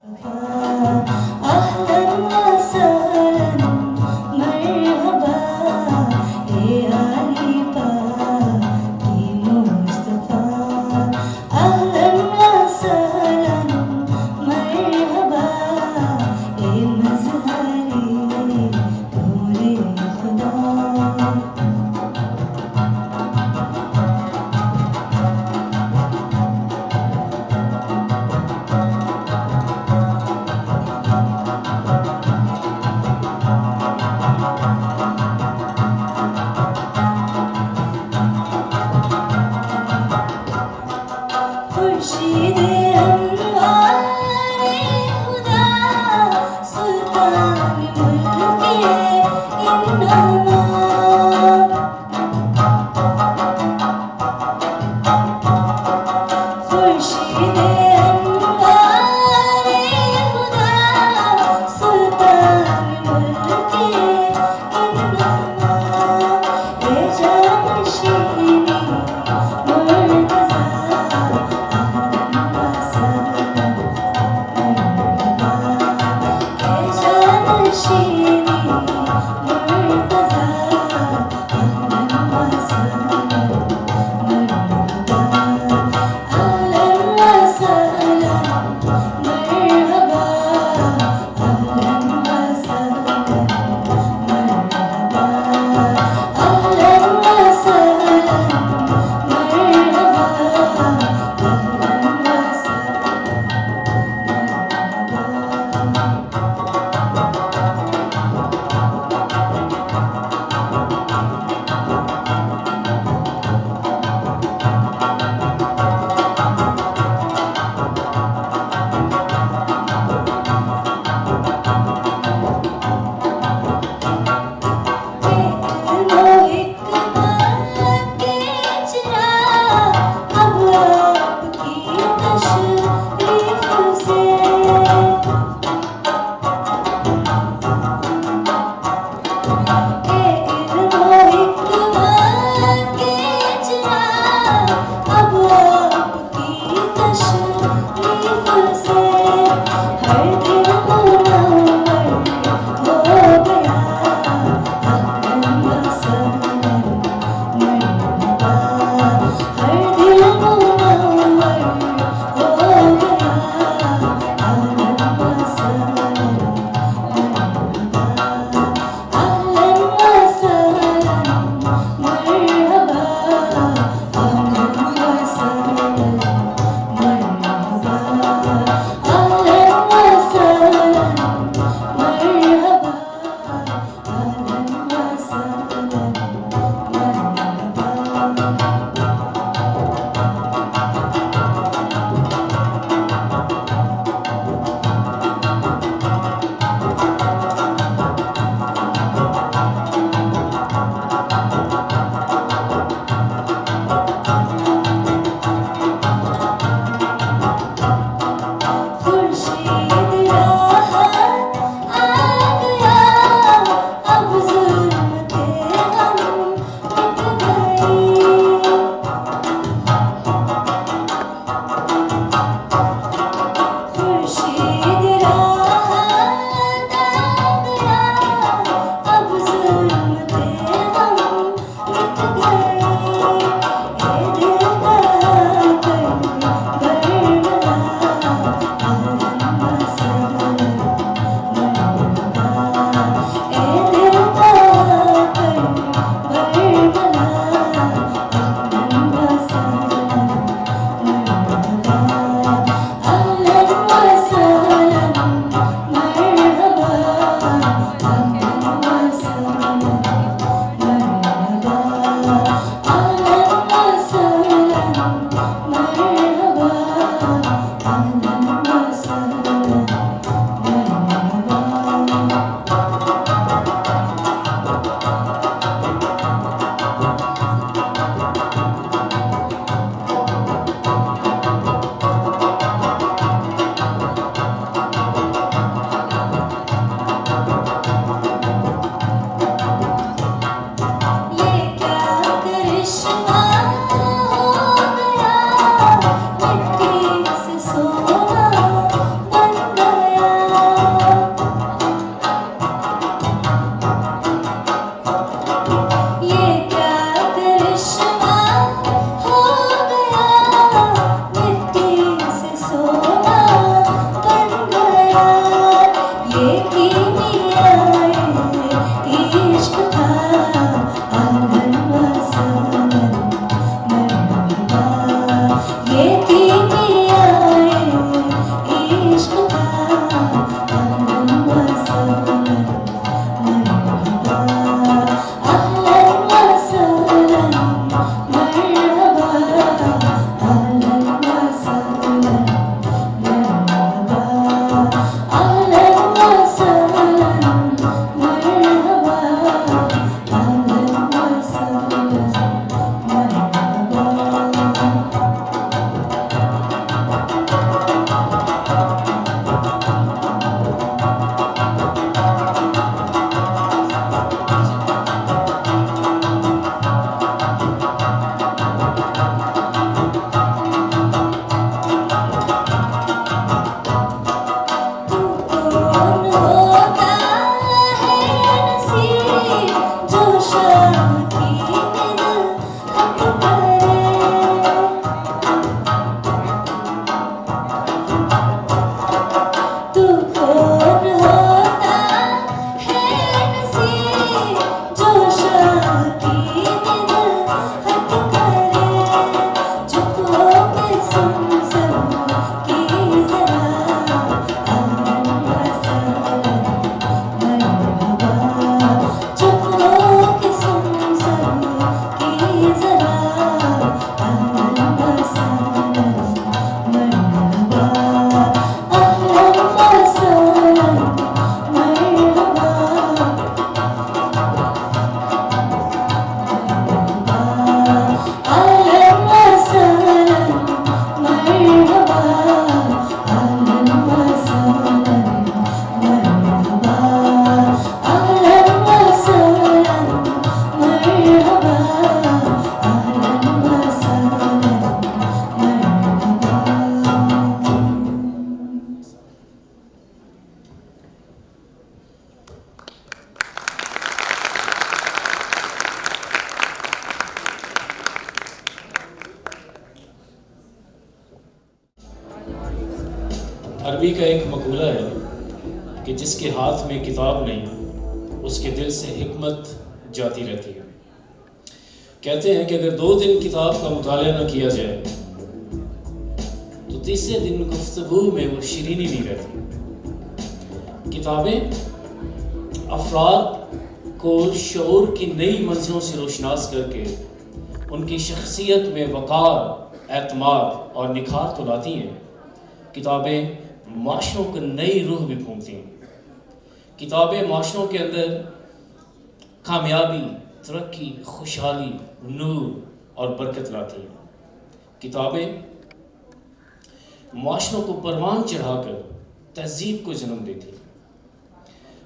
Ahlan wa عربی کا ایک مقولہ ہے کہ جس کے ہاتھ میں کتاب نہیں اس کے دل سے حکمت جاتی رہتی ہے۔ کہتے ہیں کہ اگر 2 دن کتاب کا مطالعہ نہ کیا جائے تو تیسرے دن گفتگو میں وہ شیرینی نہیں رہتی۔ کتابیں افراد کو شعور کی نئی منزلوں سے روشناس کر کے ان کی شخصیت میں وقار، اعتماد اور نکھار تو لاتی ہیں، کتابیں معاشروں کو نئی روح بھی پھونکتی ہیں۔ کتابیں معاشروں کے اندر کامیابی، ترقی، خوشحالی، نور اور برکت لاتی ہیں۔ کتابیں معاشروں کو پروان چڑھا کر تہذیب کو جنم دیتی ہیں۔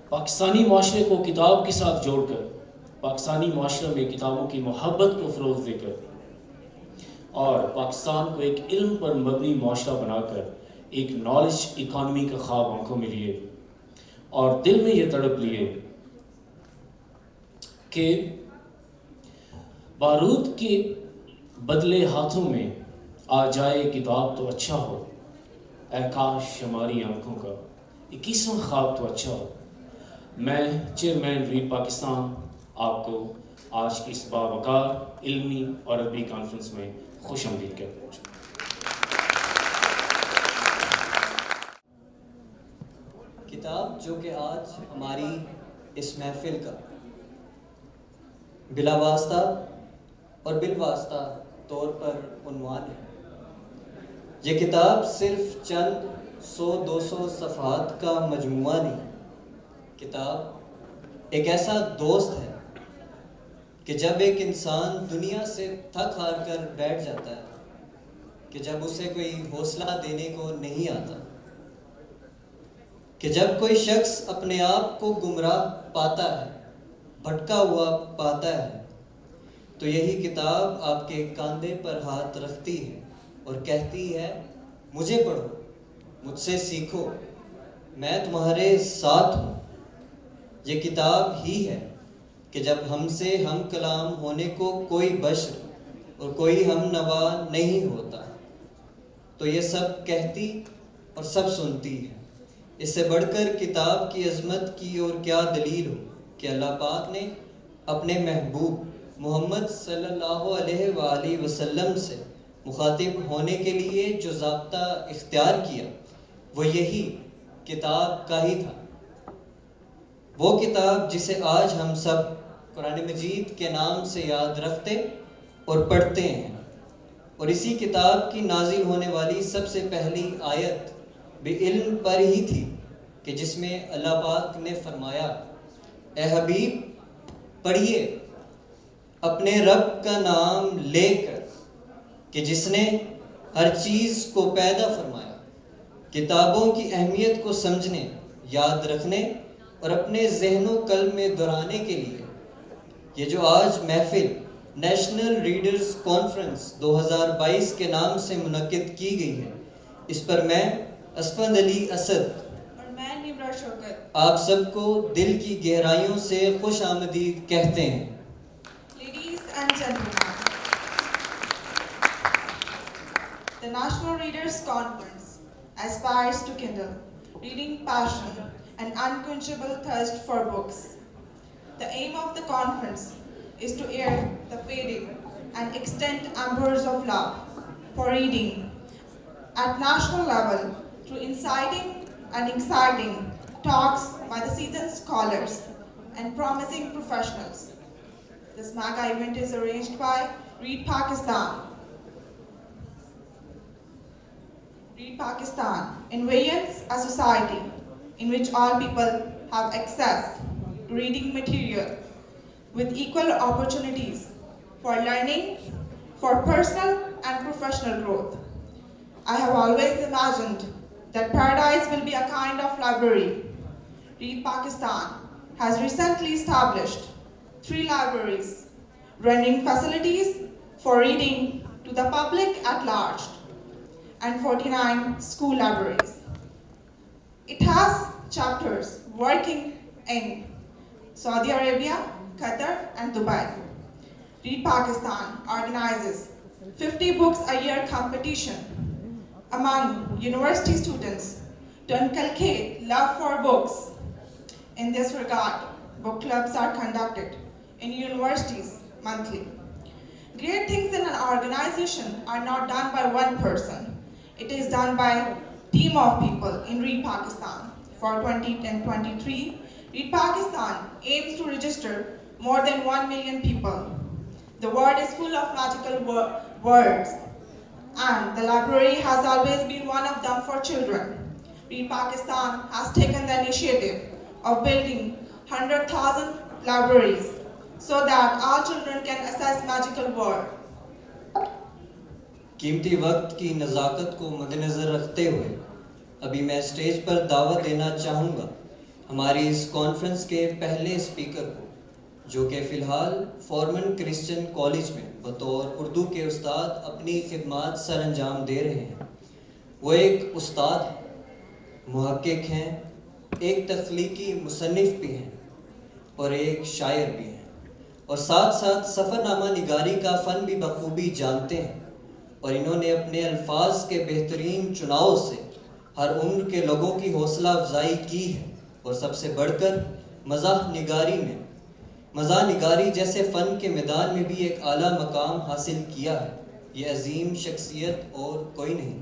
پاکستانی معاشرے کو کتاب کے ساتھ جوڑ کر پاکستانی معاشرے میں کتابوں کی محبت کو فروغ دے کر اور پاکستان کو ایک علم پر مبنی معاشرہ بنا کر ایک نالج اکانومی کا خواب آنکھوں میں لیے اور دل میں یہ تڑپ لیے کہ بارود کے بدلے ہاتھوں میں آ جائے کتاب تو اچھا ہو، اے کاش ہماری آنکھوں کا 21واں خواب تو اچھا ہو۔ میں چیئرمین ریڈ پاکستان آپ کو آج کی اس باوقار علمی اور ادبی کانفرنس میں خوش آمدید کہتا ہوں۔ کتاب جو کہ آج ہماری اس محفل کا بلا واسطہ اور بالواسطہ طور پر عنوان ہے، یہ کتاب صرف چند 100-200 صفحات کا مجموعہ نہیں، کتاب ایک ایسا دوست ہے کہ جب ایک انسان دنیا سے تھک ہار کر بیٹھ جاتا ہے، کہ جب اسے کوئی حوصلہ دینے کو نہیں آتا، کہ جب کوئی شخص اپنے آپ کو گمراہ پاتا ہے، بھٹکا ہوا پاتا ہے، تو یہی کتاب آپ کے کاندھے پر ہاتھ رکھتی ہے اور کہتی ہے مجھے پڑھو، مجھ سے سیکھو، میں تمہارے ساتھ ہوں۔ یہ کتاب ہی ہے کہ جب ہم سے ہم کلام ہونے کو کوئی بشر اور کوئی ہم نوا نہیں ہوتا تو یہ سب کہتی اور سب سنتی ہے۔ اس سے بڑھ کر کتاب کی عظمت کی اور کیا دلیل ہو کہ اللہ پاک نے اپنے محبوب محمد صلی اللہ علیہ وآلہ وسلم سے مخاطب ہونے کے لیے جو ضابطہ اختیار کیا وہ یہی کتاب کا ہی تھا۔ وہ کتاب جسے آج ہم سب قرآن مجید کے نام سے یاد رکھتے اور پڑھتے ہیں، اور اسی کتاب کی نازل ہونے والی سب سے پہلی آیت بھی علم پر ہی تھی کہ جس میں اللہ پاک نے فرمایا اے حبیب پڑھیے اپنے رب کا نام لے کر کہ جس نے ہر چیز کو پیدا فرمایا۔ کتابوں کی اہمیت کو سمجھنے، یاد رکھنے اور اپنے ذہن و قلب میں دہرانے کے لیے یہ جو آج محفل نیشنل ریڈرز کانفرنس 2022 کے نام سے منعقد کی گئی ہے، اس پر میں اسفند علی اسد اور میں نیبرا شوکت آپ سب کو دل کی گہرائیوں سے خوش آمدید کہتے ہیں۔ Ladies and gentlemen, the National Readers Conference aspires to kindle reading passion and unquenchable thirst for books. The aim of the conference is to air the fading and extend embers of love for reading at national level through inciting and exciting talks by the seasoned scholars and promising professionals. This mega event is arranged by Read Pakistan. Read Pakistan envisions a society in which all people have access to reading material with equal opportunities for learning, for personal and professional growth. I have always imagined that paradise will be a kind of library. Read Pakistan has recently established 3 libraries, rendering facilities for reading to the public at large, and 49 school libraries. It has chapters working in Saudi Arabia, Qatar, and Dubai. Read Pakistan organizes 50 books a year competition among university students To inculcate love for books, in this regard, book clubs are conducted in universities monthly. Great things in an organization are not done by one person. It is done by a team of people in Read Pakistan. For 2023, Read Pakistan aims to register more than 1 million people. The world is full of magical words, and the library has always been one of them for children. Read Pakistan has taken the initiative of building 100,000 libraries so that all children can access magical world. قیمتی وقت کی نزاکت کو مد نظر رکھتے ہوئے ابھی میں اسٹیج پر دعوت دینا چاہوں گا ہماری اس کانفرنس کے پہلے اسپیکر کو، جو کہ فی الحال فورمن کرسچن کالج میں بطور اردو کے استاد اپنی خدمات سر انجام دے رہے ہیں۔ وہ ایک استاد ہیں، محقق ہیں، ایک تخلیقی مصنف بھی ہیں اور ایک شاعر بھی ہیں، اور ساتھ ساتھ سفر نامہ نگاری کا فن بھی بخوبی جانتے ہیں، اور انہوں نے اپنے الفاظ کے بہترین چناؤ سے ہر عمر کے لوگوں کی حوصلہ افزائی کی ہے، اور سب سے بڑھ کر مزاح نگاری جیسے فن کے میدان میں بھی ایک اعلیٰ مقام حاصل کیا ہے۔ یہ عظیم شخصیت اور کوئی نہیں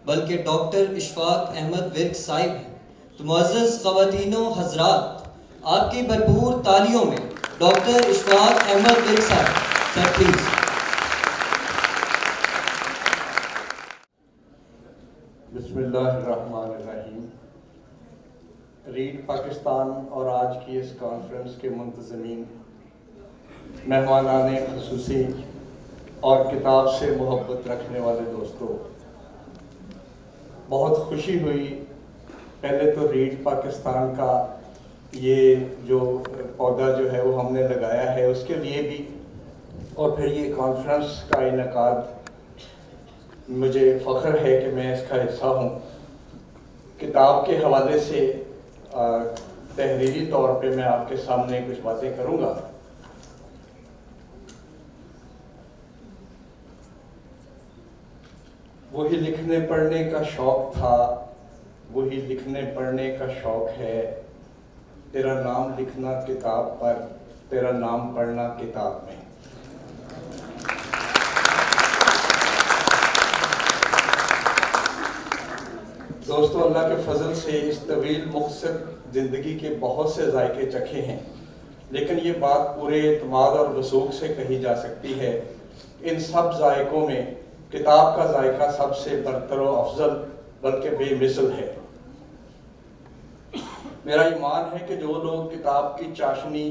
بلکہ ڈاکٹر اشفاق احمد ورک صاحب ہیں۔ تو معزز خواتین و حضرات، آپ کی بھرپور تالیوں میں ڈاکٹر اشفاق احمد ورک صاحب، سر پلیز۔ بسم اللہ الرحمن الرحیم۔ ریڈ پاکستان اور آج کی اس کانفرنس کے منتظمین، مہمانان خصوصی اور کتاب سے محبت رکھنے والے دوستوں، بہت خوشی ہوئی۔ پہلے تو ریڈ پاکستان کا یہ جو پودا جو ہے وہ ہم نے لگایا ہے اس کے لیے بھی، اور پھر یہ کانفرنس کا انعقاد، مجھے فخر ہے کہ میں اس کا حصہ ہوں۔ کتاب کے حوالے سے تحریری طور پہ میں آپ کے سامنے کچھ باتیں کروں گا۔ وہی لکھنے پڑھنے کا شوق تھا، وہی لکھنے پڑھنے کا شوق ہے، تیرا نام لکھنا کتاب پر، تیرا نام پڑھنا کتاب میں۔ دوستو، اللہ کے فضل سے اس طویل مختصر زندگی کے بہت سے ذائقے چکھے ہیں، لیکن یہ بات پورے اعتماد اور وثوق سے کہی جا سکتی ہے، ان سب ذائقوں میں کتاب کا ذائقہ سب سے برتر و افضل بلکہ بے مثل ہے۔ میرا ایمان ہے کہ جو لوگ کتاب کی چاشنی،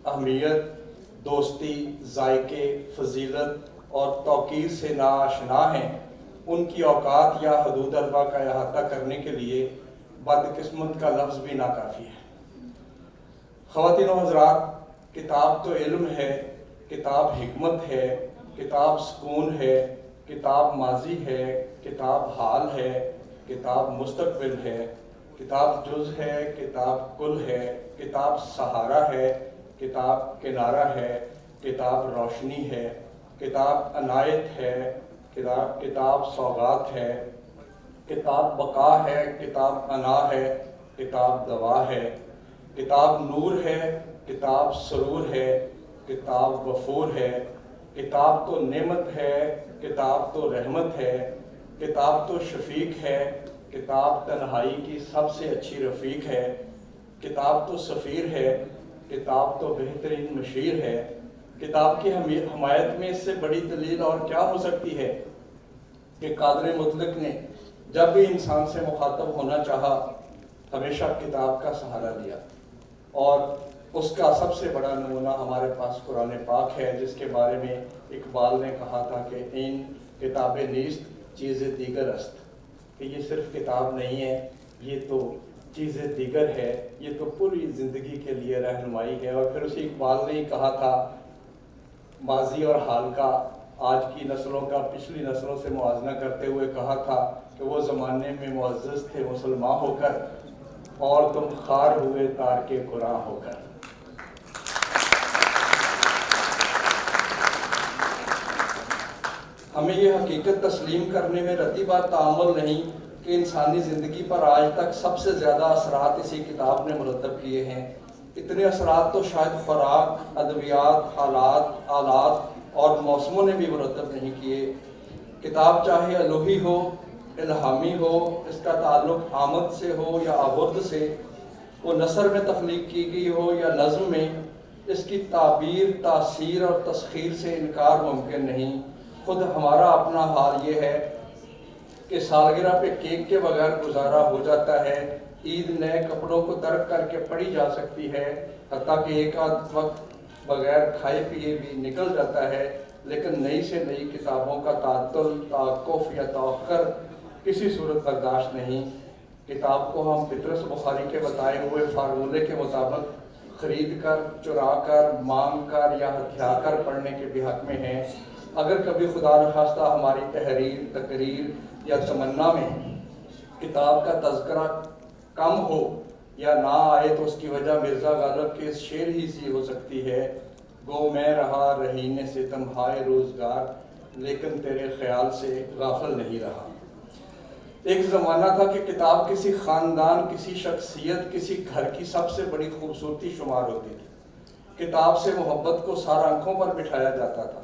اہمیت، دوستی، ذائقے، فضیلت اور توقیر سے ناآشنا ہیں، ان کی اوقات یا حدود اربع کا احاطہ کرنے کے لیے بدقسمت کا لفظ بھی ناکافی ہے۔ خواتین و حضرات، کتاب تو علم ہے، کتاب حکمت ہے، کتاب سکون ہے، کتاب ماضی ہے، کتاب حال ہے، کتاب مستقبل ہے، کتاب جز ہے، کتاب کل ہے، کتاب سہارا ہے، کتاب کنارہ ہے، کتاب روشنی ہے، کتاب عنایت ہے، کتاب سوغات ہے، کتاب بقا ہے، کتاب انا ہے، کتاب دوا ہے، کتاب نور ہے، کتاب سرور ہے، کتاب غفور ہے، کتاب تو نعمت ہے، کتاب تو رحمت ہے، کتاب تو شفیق ہے، کتاب تنہائی کی سب سے اچھی رفیق ہے، کتاب تو سفیر ہے، کتاب تو بہترین مشیر ہے۔ کتاب کی حمایت میں اس سے بڑی دلیل اور کیا ہو سکتی ہے کہ قادر مطلق نے جب بھی انسان سے مخاطب ہونا چاہا ہمیشہ کتاب کا سہارا لیا، اور اس کا سب سے بڑا نمونہ ہمارے پاس قرآن پاک ہے، جس کے بارے میں اقبال نے کہا تھا کہ این کتاب نیست چیز دیگر است، کہ یہ صرف کتاب نہیں ہے، یہ تو چیز دیگر ہے، یہ تو پوری زندگی کے لیے رہنمائی ہے۔ اور پھر اسی اقبال نے ہی کہا تھا ماضی اور حال کا، آج کی نسلوں کا پچھلی نسلوں سے موازنہ کرتے ہوئے کہا تھا کہ وہ زمانے میں معزز تھے مسلمان ہو کر، اور تم خار ہوئے تارک قرآن ہو کر۔ ہمیں یہ حقیقت تسلیم کرنے میں رتی بات تعامل نہیں کہ انسانی زندگی پر آج تک سب سے زیادہ اثرات اسی کتاب نے مرتب کیے ہیں۔ اتنے اثرات تو شاید خوراک، ادویات، حالات، آلات اور موسموں نے بھی مرتب نہیں کیے۔ کتاب چاہے الوحی ہو، الہامی ہو، اس کا تعلق آمد سے ہو یا آورد سے، وہ نثر میں تخلیق کی گئی ہو یا نظم میں، اس کی تعبیر، تاثیر اور تسخیر سے انکار ممکن نہیں۔ خود ہمارا اپنا حال یہ ہے کہ سالگرہ پہ کیک کے بغیر گزارا ہو جاتا ہے، عید نئے کپڑوں کو ترک کر کے پڑھی جا سکتی ہے، حتیٰ کہ ایک آدھ وقت بغیر کھائے پیے بھی نکل جاتا ہے، لیکن نئی سے نئی کتابوں کا تعطل، توقف یا تاخر کسی صورت برداشت نہیں۔ کتاب کو ہم پطرس بخاری کے بتائے ہوئے فارمولے کے مطابق خرید کر، چرا کر، مانگ کر یا ہتھیا کر پڑھنے کے بھی حق میں ہیں۔ اگر کبھی خدا نخواستہ ہماری تحریر، تقریر یا تمنا میں کتاب کا تذکرہ کم ہو یا نہ آئے تو اس کی وجہ مرزا غالب کے اس شعر ہی سی ہو سکتی ہے، گو میں رہا رہینے ستم ہائے روزگار، لیکن تیرے خیال سے غافل نہیں رہا۔ ایک زمانہ تھا کہ کتاب کسی خاندان، کسی شخصیت، کسی گھر کی سب سے بڑی خوبصورتی شمار ہوتی تھی۔ کتاب سے محبت کو سارا آنکھوں پر بٹھایا جاتا تھا۔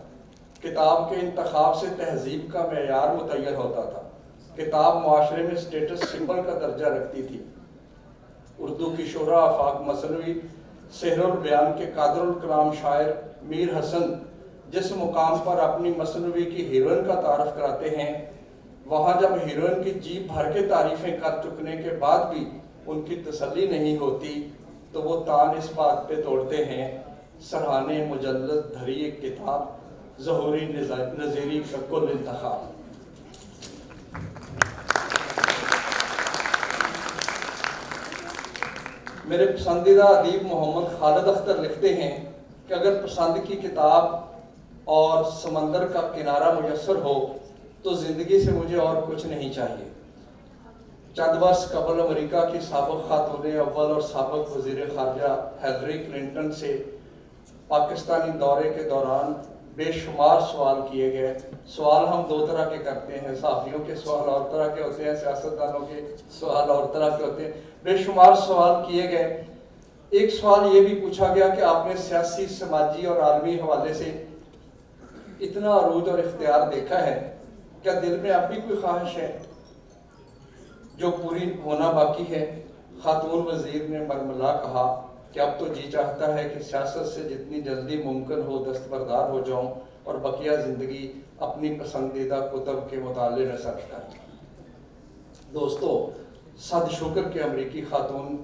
کتاب کے انتخاب سے تہذیب کا معیار متعین ہوتا تھا۔ کتاب معاشرے میں سٹیٹس سمبل کا درجہ رکھتی تھی۔ اردو کی شہرا آفاق مثنوی سحر البیان کے قادر الکلام شاعر میر حسن جس مقام پر اپنی مثنوی کی ہیروئن کا تعارف کراتے ہیں، وہاں جب ہیروئن کی جیب بھر کے تعریفیں کر چکنے کے بعد بھی ان کی تسلی نہیں ہوتی تو وہ تان اس بات پہ توڑتے ہیں، سرحانے مجلد دھری ایک کتاب، ظہوری نظیری کا کل انتخاب۔ میرے پسندیدہ ادیب محمد خالد اختر لکھتے ہیں کہ اگر پسند کی کتاب اور سمندر کا کنارہ میسر ہو تو زندگی سے مجھے اور کچھ نہیں چاہیے۔ چند برس قبل امریکہ کی سابق خاتون اول اور سابق وزیر خارجہ ہیلری کلنٹن سے پاکستانی دورے کے دوران بے شمار سوال کیے گئے۔ سوال ہم دو طرح کے کرتے ہیں، صحافیوں کے سوال اور طرح کے ہوتے ہیں، سیاستدانوں کے سوال اور طرح کے ہوتے ہیں۔ بے شمار سوال کیے گئے۔ ایک سوال یہ بھی پوچھا گیا کہ آپ نے سیاسی، سماجی اور عالمی حوالے سے اتنا عروج اور اختیار دیکھا ہے، کیا دل میں اب بھی کوئی خواہش ہے جو پوری ہونا باقی ہے؟ خاتون وزیر نے مرملا کہا کہ اب تو جی چاہتا ہے کہ سیاست سے جتنی جلدی ممکن ہو دستبردار ہو جاؤں اور بقیہ زندگی اپنی پسندیدہ کتب کے مطالعے میں صرف کروں۔ دوستو، صد شکر کہ امریکی خاتون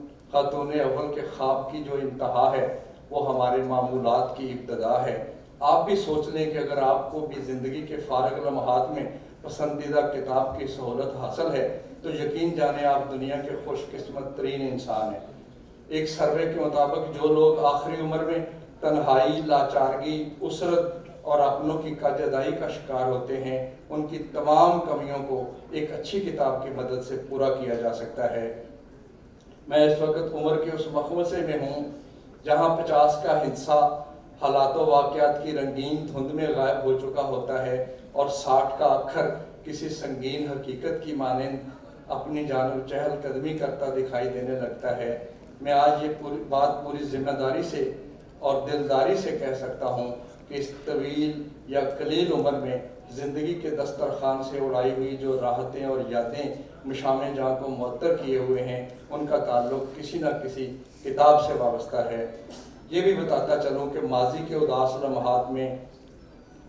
اول کے خواب کی جو انتہا ہے وہ ہمارے معمولات کی ابتدا ہے۔ آپ بھی سوچ لیں کہ اگر آپ کو بھی زندگی کے فارغ لمحات میں پسندیدہ کتاب کی سہولت حاصل ہے تو یقین جانیں آپ دنیا کے خوش قسمت ترین انسان ہیں۔ ایک سروے کے مطابق جو لوگ آخری عمر میں تنہائی، لاچارگی، اسرت اور اپنوں کی کاجدائی کا شکار ہوتے ہیں، ان کی تمام کمیوں کو ایک اچھی کتاب کی مدد سے پورا کیا جا سکتا ہے۔ میں اس وقت عمر کے اس مخمصے میں ہوں جہاں 50 کا حصہ حالات و واقعات کی رنگین دھند میں غائب ہو چکا ہوتا ہے اور 60 کا اکھر کسی سنگین حقیقت کی مانند اپنی جانب چہل قدمی کرتا دکھائی دینے لگتا ہے۔ میں آج یہ بات پوری ذمہ داری سے اور دلداری سے کہہ سکتا ہوں کہ اس طویل یا قلیل عمر میں زندگی کے دسترخوان سے اڑائی ہوئی جو راحتیں اور یادیں مشام جہاں کو معطر کیے ہوئے ہیں، ان کا تعلق کسی نہ کسی کتاب سے وابستہ ہے۔ یہ بھی بتاتا چلوں کہ ماضی کے اداس لمحات میں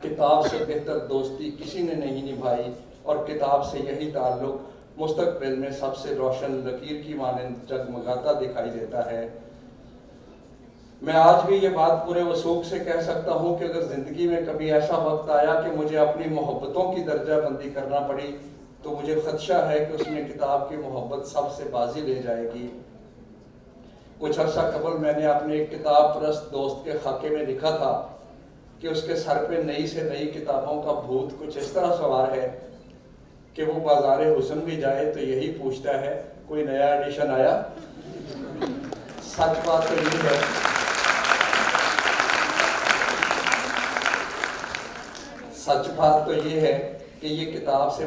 کتاب سے بہتر دوستی کسی نے نہیں نبھائی اور کتاب سے یہی تعلق مستقبل میں سب سے روشن لکیر کی مانند جگمگاتا دکھائی دیتا ہے۔ میں آج بھی یہ بات پورے وثوق سے کہہ سکتا ہوں کہ اگر زندگی میں کبھی ایسا وقت آیا کہ مجھے اپنی محبتوں کی درجہ بندی کرنا پڑی تو مجھے خدشہ ہے کہ اس میں کتاب کی محبت سب سے بازی لے جائے گی۔ کچھ عرصہ قبل میں نے اپنے ایک کتاب پرست دوست کے خاکے میں لکھا تھا کہ اس کے سر پہ نئی سے نئی کتابوں کا بھوت کچھ اس طرح سوار ہے کہ وہ بازار حسن بھی جائے تو یہی پوچھتا ہے کوئی نیا ایڈیشن آیا؟ سچ بات تو یہ ہے سچ بات تو یہ ہے کہ یہ کتاب سے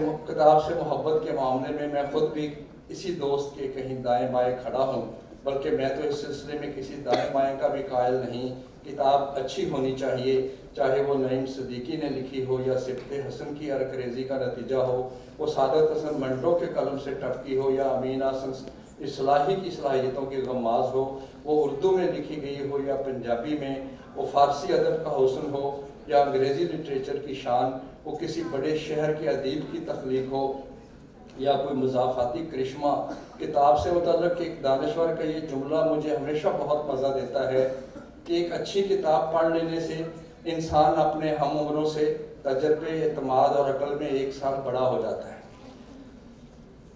محبت کے معاملے میں خود بھی اسی دوست کے کہیں دائیں بائیں کھڑا ہوں، بلکہ میں تو اس سلسلے میں کسی دائیں بائیں کا بھی قائل نہیں۔ کتاب اچھی ہونی چاہیے، چاہے وہ نعیم صدیقی نے لکھی ہو یا سبت حسن کی ارکریزی کا نتیجہ ہو، وہ سعادت حسن منٹو کے قلم سے ٹپکی ہو یا امین حسن اصلاحی کی صلاحیتوں کی غماز ہو، وہ اردو میں لکھی گئی ہو یا پنجابی میں، وہ فارسی ادب کا حسن ہو یا انگریزی لٹریچر کی شان، وہ کسی بڑے شہر کے ادیب کی تخلیق ہو یا کوئی مضافاتی کرشمہ۔ کتاب سے متعلق ایک دانشور کا یہ جملہ مجھے ہمیشہ بہت مزہ دیتا ہے کہ ایک اچھی کتاب پڑھ لینے سے انسان اپنے ہم عمروں سے تجربے، اعتماد اور عقل میں 1 سال بڑا ہو جاتا ہے۔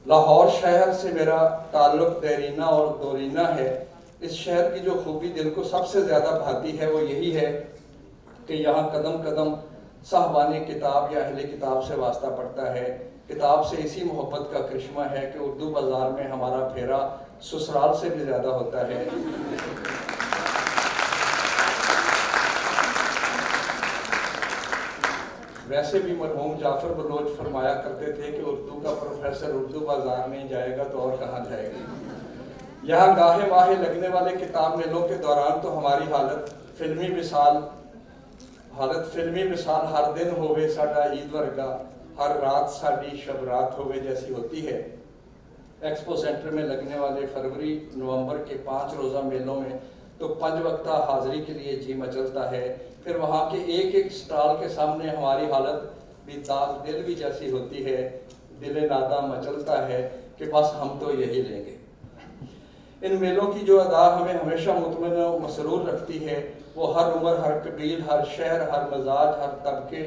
لاہور شہر سے میرا تعلق دیرینہ اور دورینہ ہے۔ اس شہر کی جو خوبی دل کو سب سے زیادہ بھاتی ہے وہ یہی ہے کہ یہاں قدم قدم صاحبان کتاب یا اہل کتاب سے واسطہ پڑتا ہے۔ کتاب سے اسی محبت کا کرشمہ ہے کہ اردو بازار میں ہمارا پھیرا سسرال سے بھی زیادہ ہوتا ہے۔ ویسے بھی مرحوم جعفر بلوچ فرمایا کرتے تھے کہ اردو کا پروفیسر اردو بازار نہیں جائے گا تو اور کہاں جائے گا۔ یہاں گاہے واہے لگنے والے کتاب میلوں کے دوران تو ہماری حالت فلمی مثال ہر دن ہوئے ساڈا عید ورگا، ہر رات ساڈی شب رات ہوئے جیسی ہوتی ہے۔ ایکسپو سینٹر میں لگنے والے فروری نومبر کے 5 روزہ میلوں میں تو 5 وقتہ حاضری کے لیے جی مچلتا ہے۔ پھر وہاں کے ایک ایک سٹال کے سامنے ہماری حالت بھی داغ دل بھی جیسی ہوتی ہے، دل ناداں مچلتا ہے کہ بس ہم تو یہی لیں گے۔ ان میلوں کی جو ادا ہمیں ہمیشہ مطمئن و مسرور رکھتی ہے، وہ ہر عمر، ہر قبیل، ہر شہر، ہر مزاج، ہر طبقے،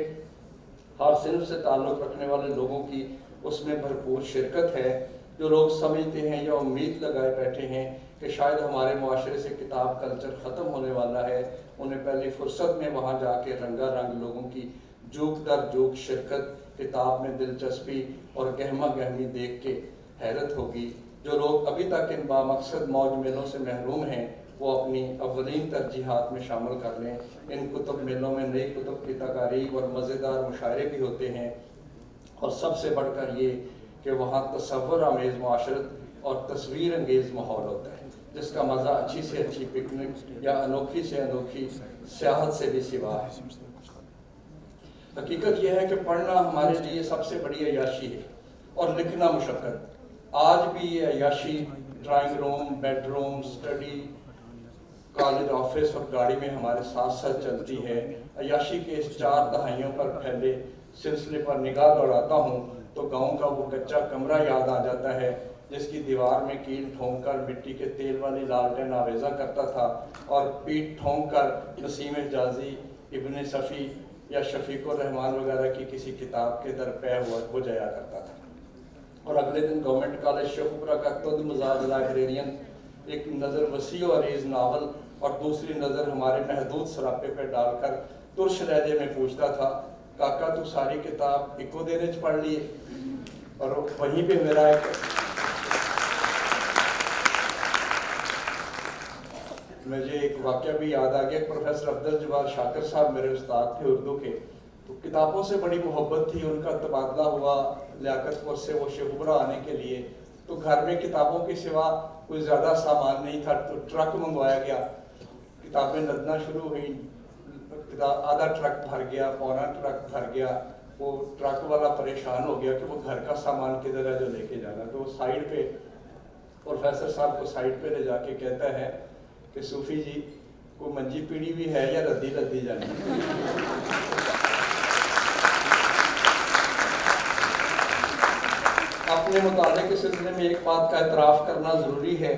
ہر صنف سے تعلق رکھنے والے لوگوں کی اس میں بھرپور شرکت ہے۔ جو لوگ سمجھتے ہیں یا امید لگائے بیٹھے ہیں کہ شاید ہمارے معاشرے سے کتاب کلچر ختم ہونے والا ہے، انہیں پہلی فرصت میں وہاں جا کے رنگا رنگ لوگوں کی جوک در جوک شرکت، کتاب میں دلچسپی اور گہما گہمی دیکھ کے حیرت ہوگی۔ جو لوگ ابھی تک ان بامقصد موج میلوں سے محروم ہیں، وہ اپنی اولین ترجیحات میں شامل کر لیں۔ ان کتب میلوں میں نئی کتب کی تقاریب اور مزیدار مشاعرے بھی ہوتے ہیں، اور سب سے بڑھ کر یہ کہ وہاں تصور آمیز معاشرت اور تصویر انگیز ماحول ہوتا ہے، جس کا مزہ اچھی سے اچھی پکنک یا انوکھی سے انوکھی سیاحت سے بھی سوا ہے۔ حقیقت یہ ہے کہ پڑھنا ہمارے لیے سب سے بڑی عیاشی ہے اور لکھنا مشقت۔ آج بھی یہ عیاشی drawing room, bed room, study, college, office اور گاڑی میں ہمارے ساتھ ساتھ چلتی ہے۔ عیاشی کے اس 4 دہائیوں پر پھیلے سلسلے پر نگاہ دوڑاتا ہوں تو گاؤں کا وہ کچا کمرہ یاد آ جاتا ہے جس کی دیوار میں کیل ٹھونک کر مٹی کے تیل والی لالٹین آویزہ کرتا تھا اور پیٹ ٹھونک کر نسیم حجازی، ابن صفی یا شفیق الرحمان وغیرہ کی کسی کتاب کے درپے ہو جایا کرتا تھا۔ اور اگلے دن گورنمنٹ کالج شیخوپورہ کا خود مزاج لائبریرین ایک نظر وسیع و عریض ناول اور دوسری نظر ہمارے محدود سراپے پہ ڈال کر ترش لہجے میں پوچھتا تھا، کاکا تو ساری کتاب ایکو دن وچ پڑھ لیے؟ اور وہیں پہ میرا مجھے ایک واقعہ بھی یاد آ گیا۔ پروفیسر عبدالجبار شاکر صاحب میرے استاد تھے اردو کے، تو کتابوں سے بڑی محبت تھی، ان کا تبادلہ ہوا لیاقت پور سے وہ شیخوپورہ آنے کے لیے، تو گھر میں کتابوں کے سوا کوئی زیادہ سامان نہیں تھا، تو ٹرک منگوایا گیا، کتابیں لدنا شروع ہوئیں، آدھا ٹرک بھر گیا، پونا ٹرک بھر گیا۔ وہ ٹرک والا پریشان ہو گیا کہ وہ گھر کا سامان کدھر ہے جو لے کے جانا، تو وہ سائڈ پہ پروفیسر صاحب کو سائڈ پہ لے جا کے کہتا ہے کہ صوفی جی کوئی منجی پیڑی بھی ہے یا ردی لدی جانی؟ اپنے مطالعے کے سلسلے میں ایک بات کا اعتراف کرنا ضروری ہے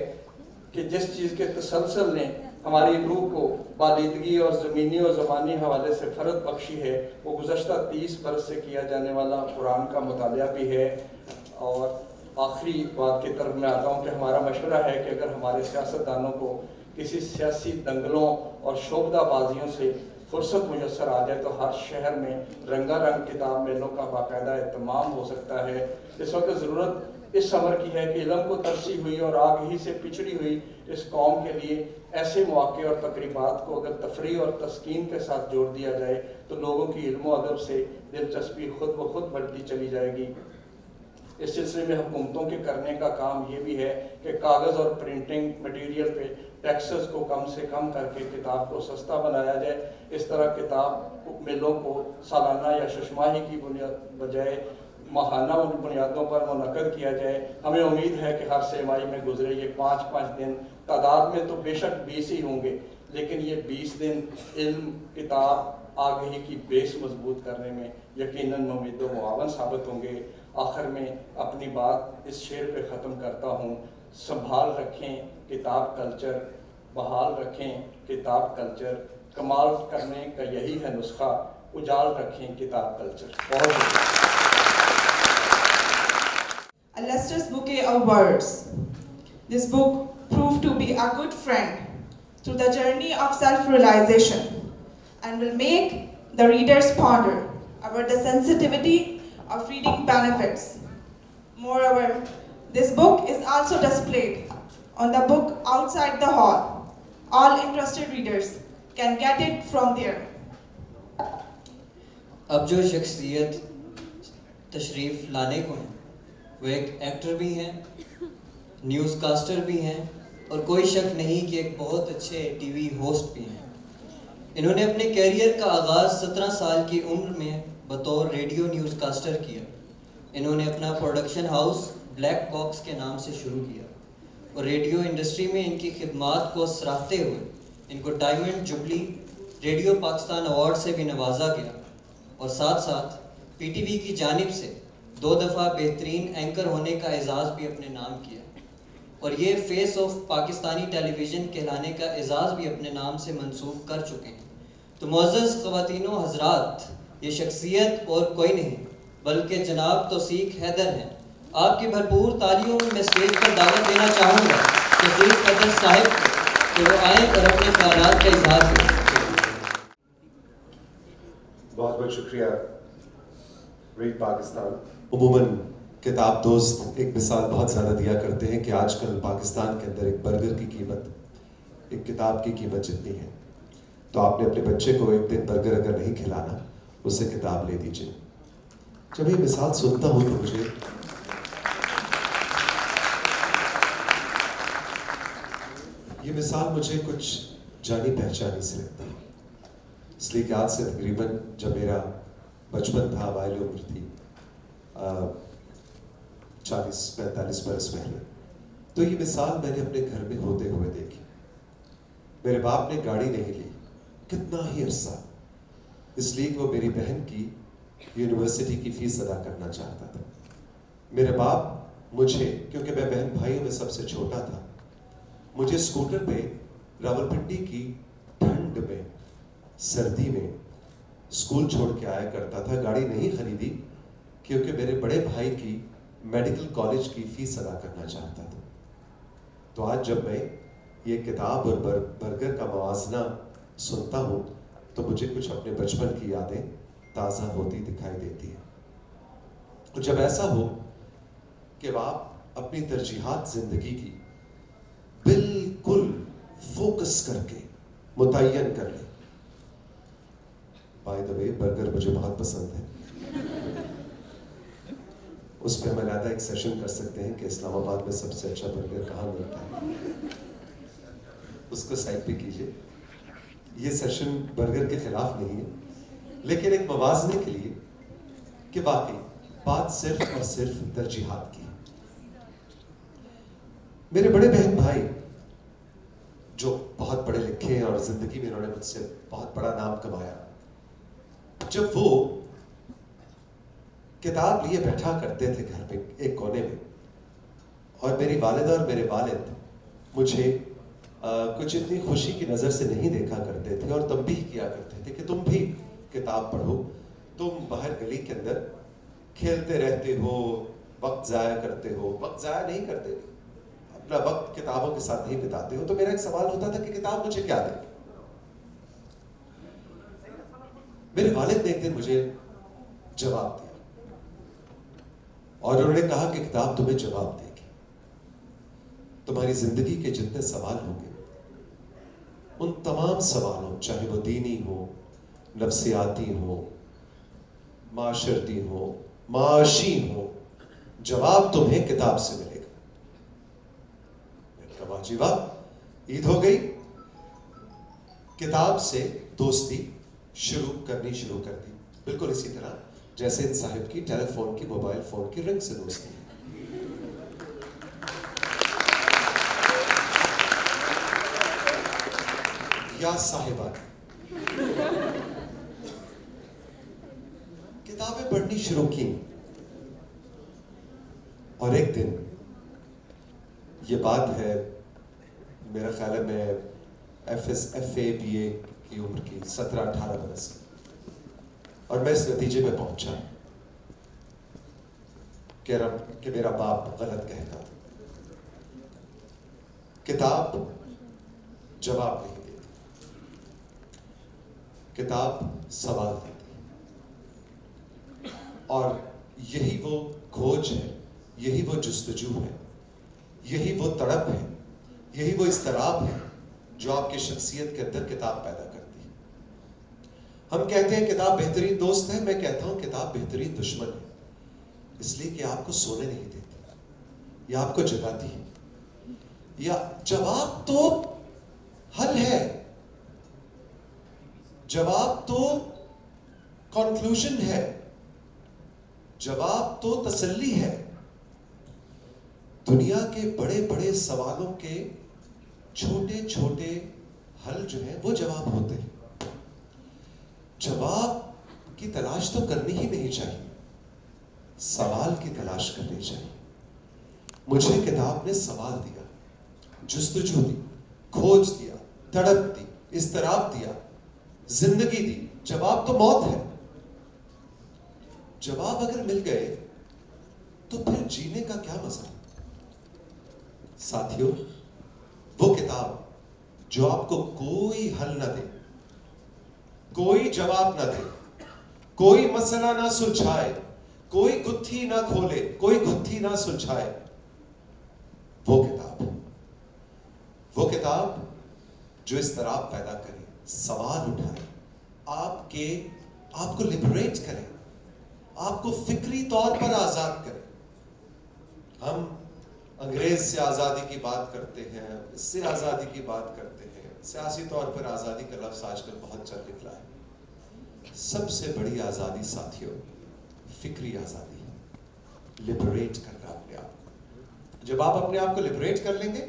کہ جس چیز کے تسلسل نے ہماری روح کو بالیدگی اور زمینی اور زبانی حوالے سے فرد بخشی ہے، وہ گزشتہ 30 برس سے کیا جانے والا قرآن کا مطالعہ بھی ہے۔ اور آخری بات کی طرف میں آتا ہوں کہ ہمارا مشورہ ہے کہ اگر ہمارے سیاستدانوں کو کسی سیاسی دنگلوں اور شعبدہ بازیوں سے فرصت میسر آ جائے تو ہر شہر میں رنگا رنگ کتاب میلوں کا باقاعدہ اہتمام ہو سکتا ہے۔ اس وقت ضرورت اس عمر کی ہے کہ علم کو ترسی ہوئی اور آگہی سے پچھڑی ہوئی اس قوم کے لیے ایسے مواقع اور تقریبات کو اگر تفریح اور تسکین کے ساتھ جوڑ دیا جائے تو لوگوں کی علم و ادب سے دلچسپی خود بخود بڑھتی چلی جائے گی۔ اس سلسلے میں حکومتوں کے کرنے کا کام یہ بھی ہے کہ کاغذ اور پرنٹنگ مٹیریل پہ ٹیکسز کو کم سے کم کر کے کتاب کو سستا بنایا جائے۔ اس طرح کتاب میلوں کو سالانہ یا ششماہی کی بجائے ماہانہ بنیادوں پر منعقد کیا جائے۔ ہمیں امید ہے کہ ہر سہ-ماہی میں گزرے یہ 5 دن، تعداد میں تو بے شک 20 ہی ہوں گے، لیکن یہ 20 دن علم، کتاب، آگہی کی بیس مضبوط کرنے میں یقیناً مفید و معاون ثابت ہوں گے۔ آخر میں اپنی بات اس شعر پہ ختم کرتا ہوں: سنبھال رکھیں کتاب کلچر، بحال رکھیں کتاب کلچر، کمال کرنے کا یہی ہے نسخہ، اجال رکھیں کتاب کلچر۔ بہت شکریہ۔ A lustrous bouquet of words. This book proved to be a good friend through the journey of self-realization and will make the readers ponder about the sensitivity of reading benefits. Moreover, this book is also displayed on the book outside the hall. All interested readers can get it from there. اب جو شخصیت تشریف لانے کو ہیں وہ ایک actor بھی ہیں، نیوز کاسٹر بھی ہیں، اور کوئی شک نہیں کہ ایک بہت اچھے ٹی وی ہوسٹ بھی ہیں۔ انہوں نے اپنے کیریئر کا آغاز 17 سال کی عمر میں بطور ریڈیو نیوز کاسٹر کیا۔ انہوں نے اپنا پروڈکشن ہاؤس بلیک باکس کے نام سے شروع کیا اور ریڈیو انڈسٹری میں ان کی خدمات کو سراہتے ہوئے ان کو diamond jubilee radio Pakistan award سے بھی نوازا گیا، اور ساتھ ساتھ پی ٹی وی کی جانب سے 2 دفعہ بہترین اینکر ہونے کا اعزاز بھی اپنے نام کیا، اور یہ face of Pakistani television کہلانے کا اعزاز بھی اپنے نام سے منسوب کر چکے ہیں۔ تو معزز خواتین و حضرات، یہ شخصیت اور کوئی نہیں بلکہ جناب توثیق حیدر ہیں۔ آپ کی بھرپور تالیوں میں اسٹیج پر دعوت دینا چاہوں گا توثیق حیدر صاحب کو، کہ وہ آئیں اور اپنے خیالات کا اظہار کریں۔ بہت بہت شکریہ ریڈ پاکستان۔ عموماً کتاب دوست ایک مثال بہت زیادہ دیا کرتے ہیں کہ آج کل پاکستان کے اندر ایک برگر کی قیمت ایک کتاب کی قیمت جتنی ہے، تو آپ نے اپنے بچے کو ایک دن برگر اگر نہیں کھلانا، اسے کتاب لے دیجیے۔ جب یہ مثال سنتا ہوں تو مجھے یہ مثال مجھے کچھ جانی پہچانی سے لگتی ہے، اس لیے کہ آج سے تقریباً جب میرا بچپن تھا، اوائل عمر تھی، 40-45 برس پہلے، تو یہ مثال میں نے اپنے گھر میں ہوتے ہوئے دیکھی۔ میرے باپ نے گاڑی نہیں لی کتنا ہی عرصہ، اس لیے کہ وہ میری بہن کی یونیورسٹی کی فیس ادا کرنا چاہتا تھا۔ میرے باپ مجھے، کیونکہ میں بہن بھائیوں میں سب سے چھوٹا تھا، مجھے اسکوٹر پہ راولپنڈی کی ٹھنڈ میں، سردی میں اسکول چھوڑ کے آیا کرتا تھا۔ گاڑی نہیں خریدی کیونکہ میرے بڑے بھائی کی میڈیکل کالج کی فیس ادا کرنا چاہتا تھا۔ تو آج جب میں یہ کتاب اور برگر کا موازنہ سنتا ہوں تو مجھے کچھ اپنے بچپن کی یادیں تازہ ہوتی دکھائی دیتی ہیں۔ اور جب ایسا ہو کہ آپ اپنی ترجیحات زندگی کی بالکل فوکس کر کے متعین کر لیں۔ بائی دا وے، برگر مجھے بہت پسند ہے، اس پہ ہم علیحدہ ایک سیشن کر سکتے ہیں کہ اسلام آباد میں سب سے اچھا برگر کہاں ملتا ہے، اس کو سائڈ پہ کیجیے۔ یہ سیشن برگر کے خلاف نہیں ہے، لیکن ایک موازنے کے لیے کہ واقعی بات صرف اور صرف ترجیحات کی ہے۔ میرے بڑے بہن بھائی جو بہت پڑھے لکھے ہیں اور زندگی میں انہوں نے مجھ سے بہت بڑا نام کمایا، جب وہ کتاب لیے بیٹھا کرتے تھے گھر میں ایک کونے میں، اور میری والدہ اور میرے والد مجھے کچھ اتنی خوشی کی نظر سے نہیں دیکھا کرتے تھے اور تنبیہ کیا کرتے تھے کہ تم بھی کتاب پڑھو، تم باہر گلی کے اندر کھیلتے رہتے ہو، وقت ضائع کرتے ہو۔ وقت ضائع نہیں کرتے تھے، اپنا وقت کتابوں کے ساتھ نہیں بتاتے ہو۔ تو میرا ایک سوال ہوتا تھا کہ کتاب مجھے کیا دے گی؟ میرے والد نے ایک دن مجھے جواب دیا، اور انہوں نے کہا کہ کتاب تمہیں جواب دے گی. تمہاری زندگی کے جتنے سوال ہوں گے ان تمام سوالوں, چاہے وہ دینی ہو, نفسیاتی ہو, معاشرتی ہو, معاشی ہو, جواب تمہیں کتاب سے ملے گا. میں نے کہا واہ جی واہ, عید ہو گئی. کتاب سے دوستی کرنی شروع کر دی, بالکل اسی طرح جیسے ان صاحب کی ٹیلی فون کی, موبائل فون کی رنگ سے دوستی. یا صاحبہ کتابیں پڑھنی شروع کی, اور ایک دن, یہ بات ہے میرا خیال ہے میں FA BA کی عمر کی 17-18 برس کی, اور میں اس نتیجے میں پہنچا کہ میرا باپ غلط کہتا. کتاب جواب نہیں دیتی, کتاب سوال دیتی, اور یہی وہ کھوج ہے, یہی وہ جستجو ہے, یہی وہ تڑپ ہے, یہی وہ اضطراب ہے جو آپ کی شخصیت کے اندر کتاب پیدا کرتی ہے. ہم کہتے ہیں کتاب بہترین دوست ہے, میں کہتا ہوں کتاب بہترین دشمن ہے, اس لیے کہ آپ کو سونے نہیں دیتی, یا آپ کو جگاتی ہے. یا جواب تو حل ہے, جواب تو کنکلوژن ہے, جواب تو تسلی ہے. دنیا کے بڑے بڑے سوالوں کے چھوٹے چھوٹے حل جو ہیں وہ جواب ہوتے ہیں. جواب کی تلاش تو کرنی ہی نہیں چاہیے, سوال کی تلاش کرنی چاہیے. مجھے کتاب نے سوال دیا, جستجو دی, کھوج دیا, تڑپ دی, اضطراب دیا, زندگی دی. جواب تو موت ہے. جواب اگر مل گئے تو پھر جینے کا کیا مزہ. ساتھیوں, وہ کتاب جو آپ کو کوئی حل نہ دے, کوئی جواب نہ دے, کوئی مسئلہ نہ سلجھائے, کوئی گتھی نہ کھولے, کوئی گتھی نہ سلجھائے, وہ کتاب جو اضطراب پیدا کرے, سوال اٹھائے, آپ کو لبریٹ کرے, آپ کو فکری طور پر آزاد کرے. ہم انگریز سے آزادی کی بات کرتے ہیں, اس سے آزادی کی بات کرتے ہیں, سیاسی طور پر آزادی کا لفظ آج کل بہت چل نکلا ہے. سب سے بڑی آزادی ساتھیوں فکری آزادی ہے, لبریٹ کرنا اپنے آپ کو. جب آپ اپنے آپ کو لبریٹ کر لیں گے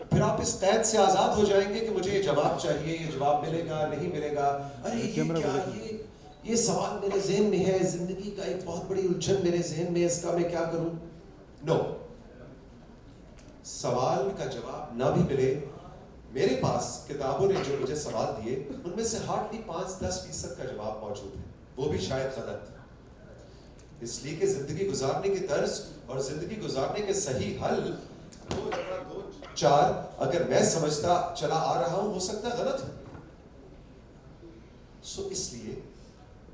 پھر آپ اس قید سے آزاد ہو جائیں گے کہ مجھے یہ جواب چاہیے, یہ جواب ملے گا نہیں ملے گا, ارے یہ کیا, یہ سوال میرے ذہن میں ہے, زندگی کا ایک بہت بڑی الجھن میرے ذہن میں, اس کا میں کیا کروں. نو, سوال کا جواب نہ بھی ملے, میرے پاس کتابوں نے جو مجھے سوال دیے ان میں سے ہارڈلی 5-10% کا جواب موجود ہے, وہ بھی شاید غلط. اس لیے کہ زندگی گزارنے کی طرز اور زندگی گزارنے کے صحیح حل 2-4 اگر میں سمجھتا چلا آ رہا ہوں, ہو سکتا ہے غلط ہے. سو اس لیے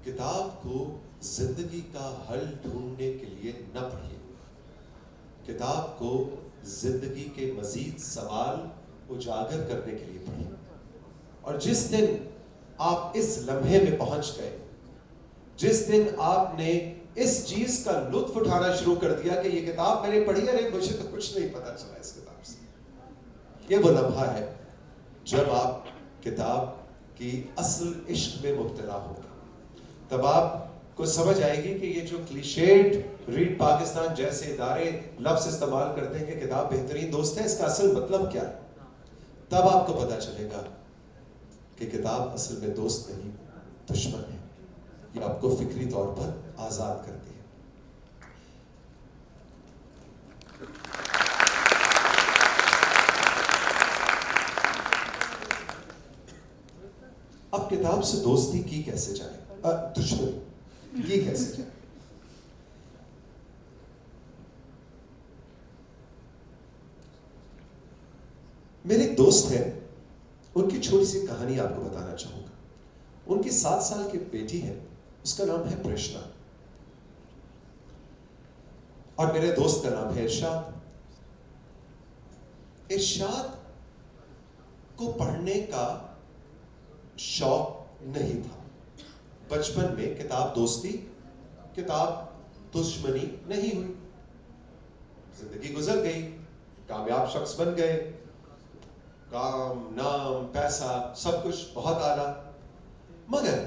کتاب کو زندگی کا حل ڈھونڈنے کے لیے نہ پڑھیے, کتاب کو زندگی کے مزید سوال اجاگر کرنے کے لیے پڑھیے. اور جس دن آپ اس لمحے میں پہنچ گئے, جس دن آپ نے اس چیز کا لطف اٹھانا شروع کر دیا کہ یہ کتاب میں نے پڑھی ہے, مجھے تو کچھ نہیں پتا چلا اس کتاب سے, یہ وہ لمحہ ہے جب آپ کتاب کی اصل عشق میں مبتلا ہو گے. تب آپ کو سمجھ آئے گی کہ یہ جو کلیشیڈ ریڈ پاکستان جیسے ادارے لفظ استعمال کرتے ہیں کہ کتاب بہترین دوست ہے, اس کا اصل مطلب کیا ہے. تب آپ کو پتا چلے گا کہ کتاب اصل میں دوست نہیں دشمن ہے. یہ آپ کو فکری طور پر آزاد کرتی ہے. اب کتاب سے دوستی کی کیسے جائے, دشمنی کی کیسے جائے. میرے ایک دوست ہیں, ان کی چھوٹی سی کہانی آپ کو بتانا چاہوں گا. ان کی 7 سال کی بیٹی ہے, اس کا نام ہے پرشنا. اور میرے دوست کا نام ہے ارشاد. ارشاد کو پڑھنے کا شوق نہیں تھا. بچپن میں کتاب دوستی کتاب دشمنی نہیں ہوئی. زندگی گزر گئی, کامیاب شخص بن گئے, کام, نام, پیسہ, سب کچھ بہت اعلیٰ. مگر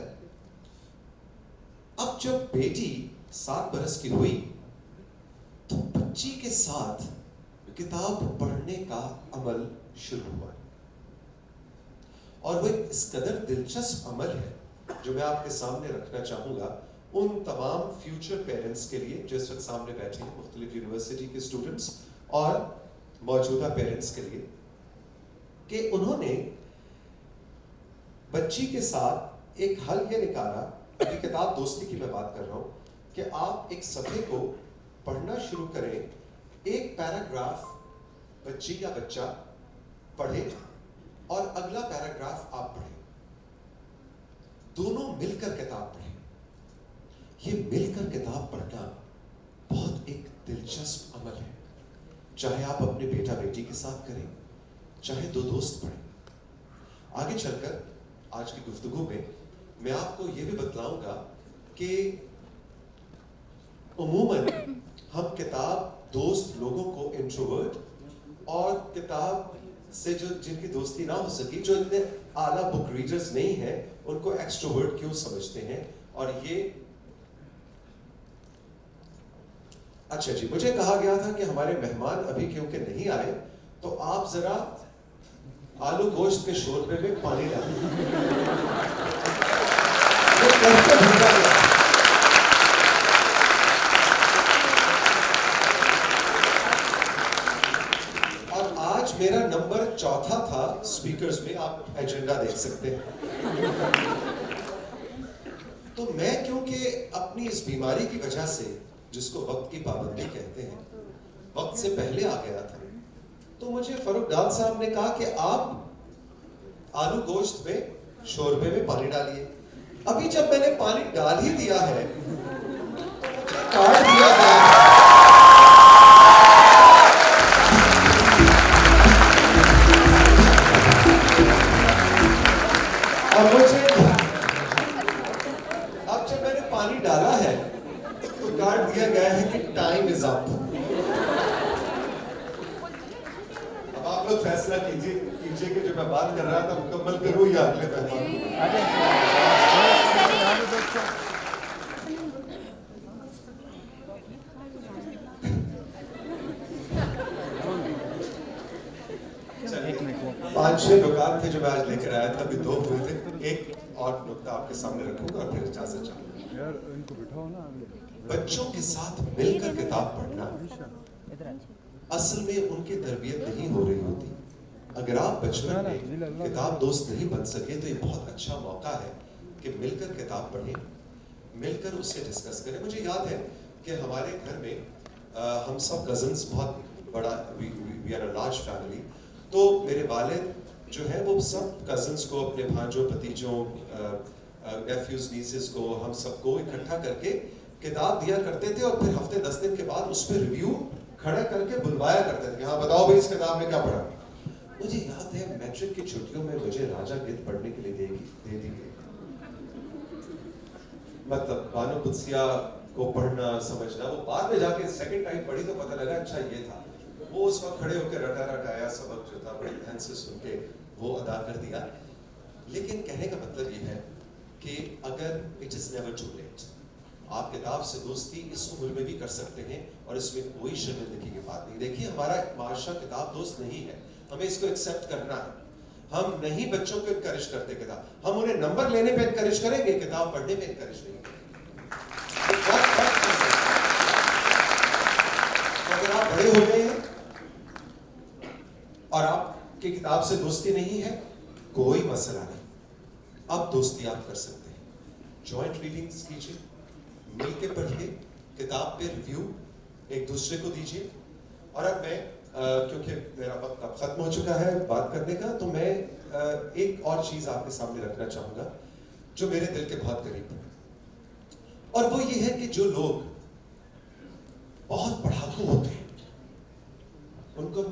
اب جب بیٹی 7 برس کی ہوئی تو بچی کے ساتھ کتاب پڑھنے کا عمل شروع ہوا. اور وہ ایک اس قدر دلچسپ عمل ہے جو میں آپ کے سامنے رکھنا چاہوں گا ان تمام فیوچر پیرنٹس کے لیے جو اس وقت سامنے بیٹھے ہیں, مختلف یونیورسٹی کے اسٹوڈنٹس اور موجودہ پیرنٹس کے لیے, کہ انہوں نے بچی کے ساتھ ایک حل یہ نکالا. ابھی کتاب دوستی کی میں بات کر رہا ہوں کہ آپ ایک صفحے کو پڑھنا شروع کریں, ایک پیراگراف بچی یا بچہ پڑھے اور اگلا پیراگراف آپ پڑھیں, دونوں مل کر کتاب پڑھیں. یہ مل کر کتاب پڑھنا بہت ایک دلچسپ عمل ہے, چاہے آپ اپنے بیٹا بیٹی کے ساتھ کریں, چاہے 2 دوست پڑھیں. آگے چل کر آج کی گفتگو میں آپ کو یہ بھی بتلاؤں گا کہ عموماً ہم کتاب دوست لوگوں کو انٹروورٹ اور کتاب سے جو جن کی دوستی نہ ہو سکی, جو اتنے اعلیٰ بک ریڈرز نہیں ہیں, ان کو ایکسٹروورٹ کیوں سمجھتے ہیں. اور یہ اچھا جی, مجھے کہا گیا تھا کہ ہمارے مہمان ابھی کیونکہ نہیں آئے تو آپ ذرا آلو گوشت کے شوربے میں پانی ڈالیں. اور آج میرا نمبر 4 تھا اسپیکرز میں, آپ ایجنڈا دیکھ سکتے ہیں. تو میں کیونکہ اپنی اس بیماری کی وجہ سے, جس کو وقت کی پابندی کہتے ہیں, وقت سے پہلے آ گیا تھا, تو مجھے فاروق ڈان صاحب نے کہا کہ آپ آلو گوشت میں شوربے میں پانی ڈالیے. ابھی جب میں نے پانی ڈال ہی دیا ہے تو مجھے کاٹ دیا گیا ہے. اور مجھے اب جب میں نے پانی ڈالا ہے تو کاٹ دیا گیا ہے کہ ٹائم از اپ. اب آپ لوگ فیصلہ کیجیے کہ جو میں بات کر رہا تھا مکمل کروں یا اگلے مہمان. پانچ چھ نکات تھے جو میں آج لے کر آیا تھا, ابھی 2 ہوئے تھے. ایک اور نکتہ آپ کے سامنے رکھوں گا اور پھر اجازت چاہوں گا. بچوں کے ساتھ مل کر کتاب پڑھنا اصل میں ان کی تربیت نہیں ہو رہی ہوتی. اگر آپ بچپن میں کتاب دوست نہیں بن سکے تو یہ بہت اچھا موقع ہے کہ مل کر کتاب پڑھیں, مل کر اس سے ڈسکس کریں. مجھے یاد ہے کہ ہمارے گھر میں ہم سب کزنس, بہت بڑا, we are a large family, تو میرے والد جو ہے وہ سب کزنس کو, اپنے بھانجوں, بھتیجوں, نیفیوز, نیسز کو, ہم سب کو اکٹھا کر کے کتاب دیا کرتے تھے, اور پھر ہفتے 10 دن کے بعد اس پہ ریویو کھڑا کر کے بلوایا کرتے تھے. ہاں بتاؤ بھائی اس کتاب میں کیا پڑھا. مجھے یاد ہے میٹرک کی چھٹیوں میں مجھے راجہ گدھ پڑھنے کے لیے دے دی گئی. مطلب بانو قدسیہ کو پڑھنا, سمجھنا, وہ بعد میں جا کے سیکنڈ ٹائم پڑھی تو پتہ لگا اچھا یہ تھا. وہ اس وقت کھڑے ہو کے رٹایا سبق جو تھا, بڑی دھیان سے سن کے وہ ادا کر دیا. لیکن کہنے کا مطلب یہ ہے کہ اگر it is never too late, آپ کتاب سے دوستی اس عمر میں بھی کر سکتے ہیں اور اس میں کوئی شرمندگی کی بات نہیں. دیکھیے ہمارا معاشرہ کتاب دوست نہیں ہے, ہمیں اس کو ایکسیپٹ کرنا ہے. ہم نہیں بچوں کو انکریج کرتے کتاب, ہم انہیں نمبر لینے پہ انکریج کریں گے, کتاب پڑھنے پہ انکریج نہیں کریں گے. اگر آپ بڑے ہو گئے ہیں اور آپ کی کتاب سے دوستی نہیں ہے, کوئی مسئلہ نہیں, اب دوستی آپ کر سکتے ہیں. جوائنٹ ریڈنگز کیجیے, مل کے پڑھیے, کتاب پہ ریویو ایک دوسرے کو دیجیے. اور اب میں کیونکہ میرا وقت اب ختم ہو چکا ہے بات کرنے کا, تو میں ایک اور چیز آپ کے سامنے رکھنا چاہوں گا جو میرے دل کے بہت قریب ہے, اور وہ یہ ہے کہ جو لوگ بہت پڑھا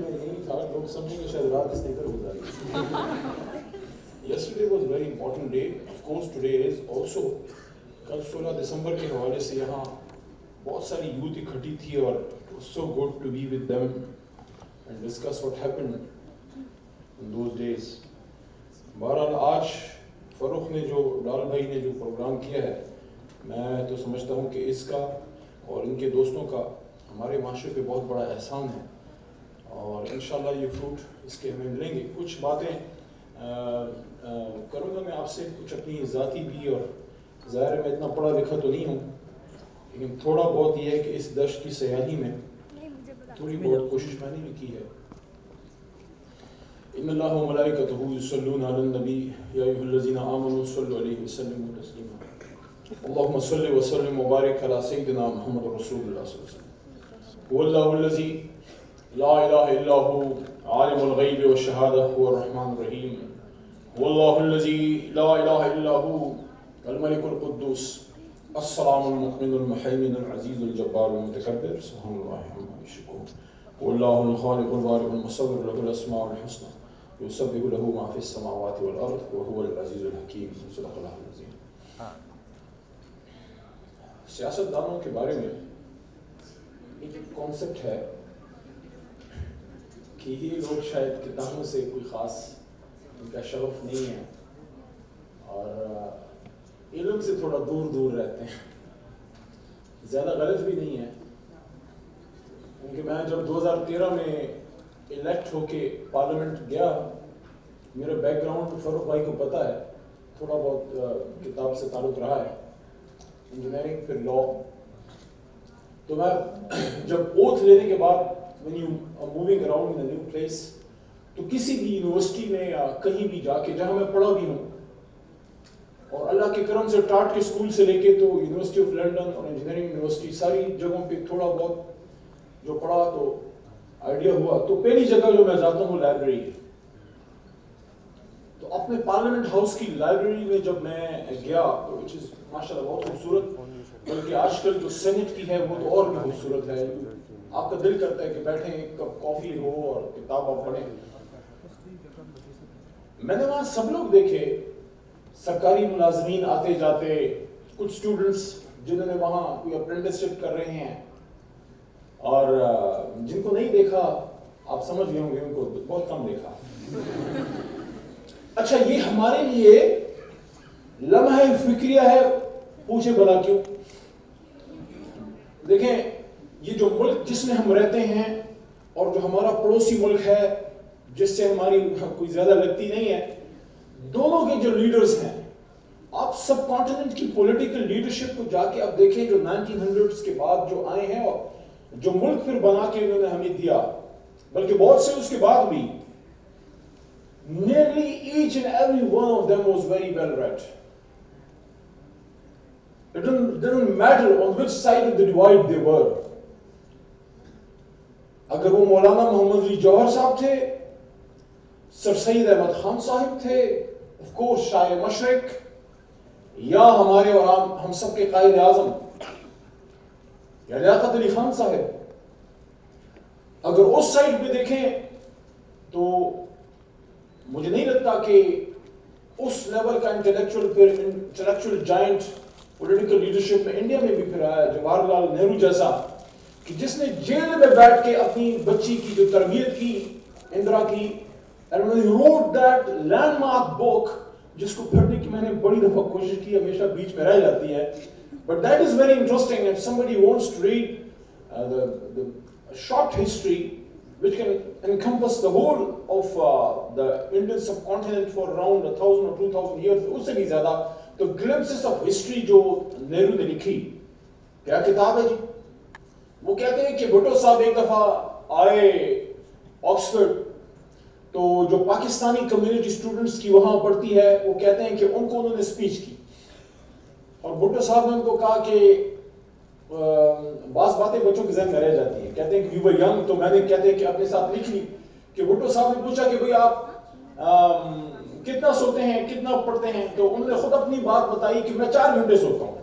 میں یہی تھا, لوگ سمجھیں کہ شاید رات اس نے کر گزاری. Yesterday was very important day. Of course today is also. کل 16 دسمبر کے حوالے سے یہاں بہت ساری یوتھ اکٹھی تھی اور it was so good to be with them and discuss what happened in those days. بہرحال آج فروخ نے جو ڈار بھائی نے جو پروگرام کیا ہے, میں تو سمجھتا ہوں کہ اس کا اور ان کے دوستوں کا ہمارے معاشرے پہ بہت بڑا احسان ہے, اور انشاءاللہ یہ فروٹ اس کے ہمیں ملیں گے. کچھ باتیں کروں گا میں آپ سے, کچھ اپنی ذاتی بھی, اور ظاہر ہے میں اتنا پڑھا لکھا تو نہیں ہوں, لیکن تھوڑا بہت یہ ہے کہ اس دشت کی سیاحی میں تھوڑی بہت کوشش میں نے بھی کی ہے. ان اللہ و ملائکتہ یصلون علی النبی یا ایھا الذین آمنوا صلوا علیہ وسلموا تسلیما. اللهم صل وسلم وبارك على سيدنا محمد رسول الله صلى الله عليه وسلم. هو الله الذي لا اله الا هو عالم الغيب والشهاده هو الرحمن الرحيم. هو الله الذي لا اله الا هو الملك القدوس السلام المؤمن المهيمن العزيز الجبار المتكبر سبحان الله عما يشركون. هو الله الخالق البارئ المصور له الاسماء الحسنى يسبح له ما في السماوات والارض وهو العزيز الحكيم. صدق الله العظيم. سیاست دانوں کے بارے میں ایک کانسیپٹ ہے کہ یہ لوگ شاید کتابوں سے کوئی خاص ان کا شغف نہیں ہے, اور علم سے تھوڑا دور دور رہتے ہیں. زیادہ غلط بھی نہیں ہے, کیونکہ میں جب 2013 میں الیکٹ ہو کے پارلیمنٹ گیا, میرا بیک گراؤنڈ فاروق بھائی کو پتہ ہے, تھوڑا بہت کتاب سے تعلق رہا ہے, انجینئرنگ پھر لا. تو میں جب اوتھ لینے کے بعد when you are moving around in a new place, تو کسی بھی یونیورسٹی میں یا کہیں بھی جا کے جہاں میں پڑھا بھی ہوں, اور اللہ کے کرم سے ٹاٹ کے اسکول سے لے کے تو یونیورسٹی آف لنڈن اور انجینئرنگ یونیورسٹی ساری جگہوں پہ تھوڑا بہت جو پڑھا تو آئیڈیا ہوا. تو پہلی جگہ جو میں جاتا ہوں وہ لائبریری ہے. تو اپنے پارلیمنٹ ہاؤس کی لائبریری میں جب میں گیا تو وچ از ماشاءاللہ بہت خوبصورت, بلکہ آج کل جو سینٹ کی ہے وہ تو اور بھی خوبصورت ہے. آپ کا دل کرتا ہے کہ بیٹھیں, ایک کپ کافی ہو اور کتاب آپ پڑھیں. میں نے وہاں سب لوگ دیکھے, سرکاری ملازمین آتے جاتے, کچھ اسٹوڈنٹس جنہوں نے وہاں کوئی اپرینٹسشپ کر رہے ہیں, اور جن کو نہیں دیکھا آپ سمجھ گئے ہوں گے, ان کو بہت کم دیکھا. اچھا, یہ ہمارے لیے لمحہ فکریہ ہے, پوچھے بلا کیوں؟ دیکھیں, یہ جو ملک جس میں ہم رہتے ہیں اور جو ہمارا پڑوسی ملک ہے جس سے ہماری کوئی زیادہ لگتی نہیں ہے, دونوں کے جو لیڈرز ہیں, آپ سب کانٹیننٹ کی پولیٹیکل لیڈرشپ کو جا کے آپ دیکھیں جو 1900s کے بعد جو آئے ہیں اور جو ملک پھر بنا کے انہوں نے ہمیں دیا, بلکہ بہت سے اس کے بعد بھی, nearly each and every one of them was very well read. It didn't matter on which side of the divide they were. اگر وہ مولانا محمد علی جوہر صاحب تھے, سر سید احمد خان صاحب تھے, of course شاہ مشرق, یا ہمارے اور ہم سب کے قائد اعظم یا لیاقت علی خان صاحب, اگر اس سائڈ پہ دیکھیں تو مجھے نہیں لگتا کہ اس لیول کا انٹلیکچوئل جائنٹ پولیٹیکل لیڈرشپ میں انڈیا میں بھی پھر آیا. جواہر لال نہرو جیسا, کہ جس نے جیل میں بیٹھ کے اپنی بچی کی جو تربیت کی, اندرا کی, and when he wrote that landmark book, جس کو پڑھنے کی میں نے بڑی دفعہ کوشش کی, ہمیشہ بیچ میں رہ جاتی ہے, but that is very interesting. If somebody wants to read the short history which can encompass the whole of the Indian subcontinent for around 1000 or 2000 years, اس سے بھی زیادہ, تو glimpses of history جو نہرو نے لکھی, کیا کتاب ہے جی. وہ کہتے ہیں کہ بھٹو صاحب ایک دفعہ آئے آکسفورڈ, تو جو پاکستانی کمیونٹی اسٹوڈنٹس کی وہاں پڑھتی ہے, وہ کہتے ہیں کہ ان کو انہوں نے اسپیچ کی, اور بھٹو صاحب نے ان کو کہا کہ بعض باتیں بچوں کے ذہن میں رہ جاتی ہیں. کہتے ہیں کہ we were young, تو میں نے کہتے ہیں کہ اپنے ساتھ لکھ لی کہ بھٹو صاحب نے پوچھا کہ بھئی آپ کتنا سوتے ہیں, کتنا پڑھتے ہیں, تو انہوں نے خود اپنی بات بتائی کہ میں 4 گھنٹے سوتا ہوں.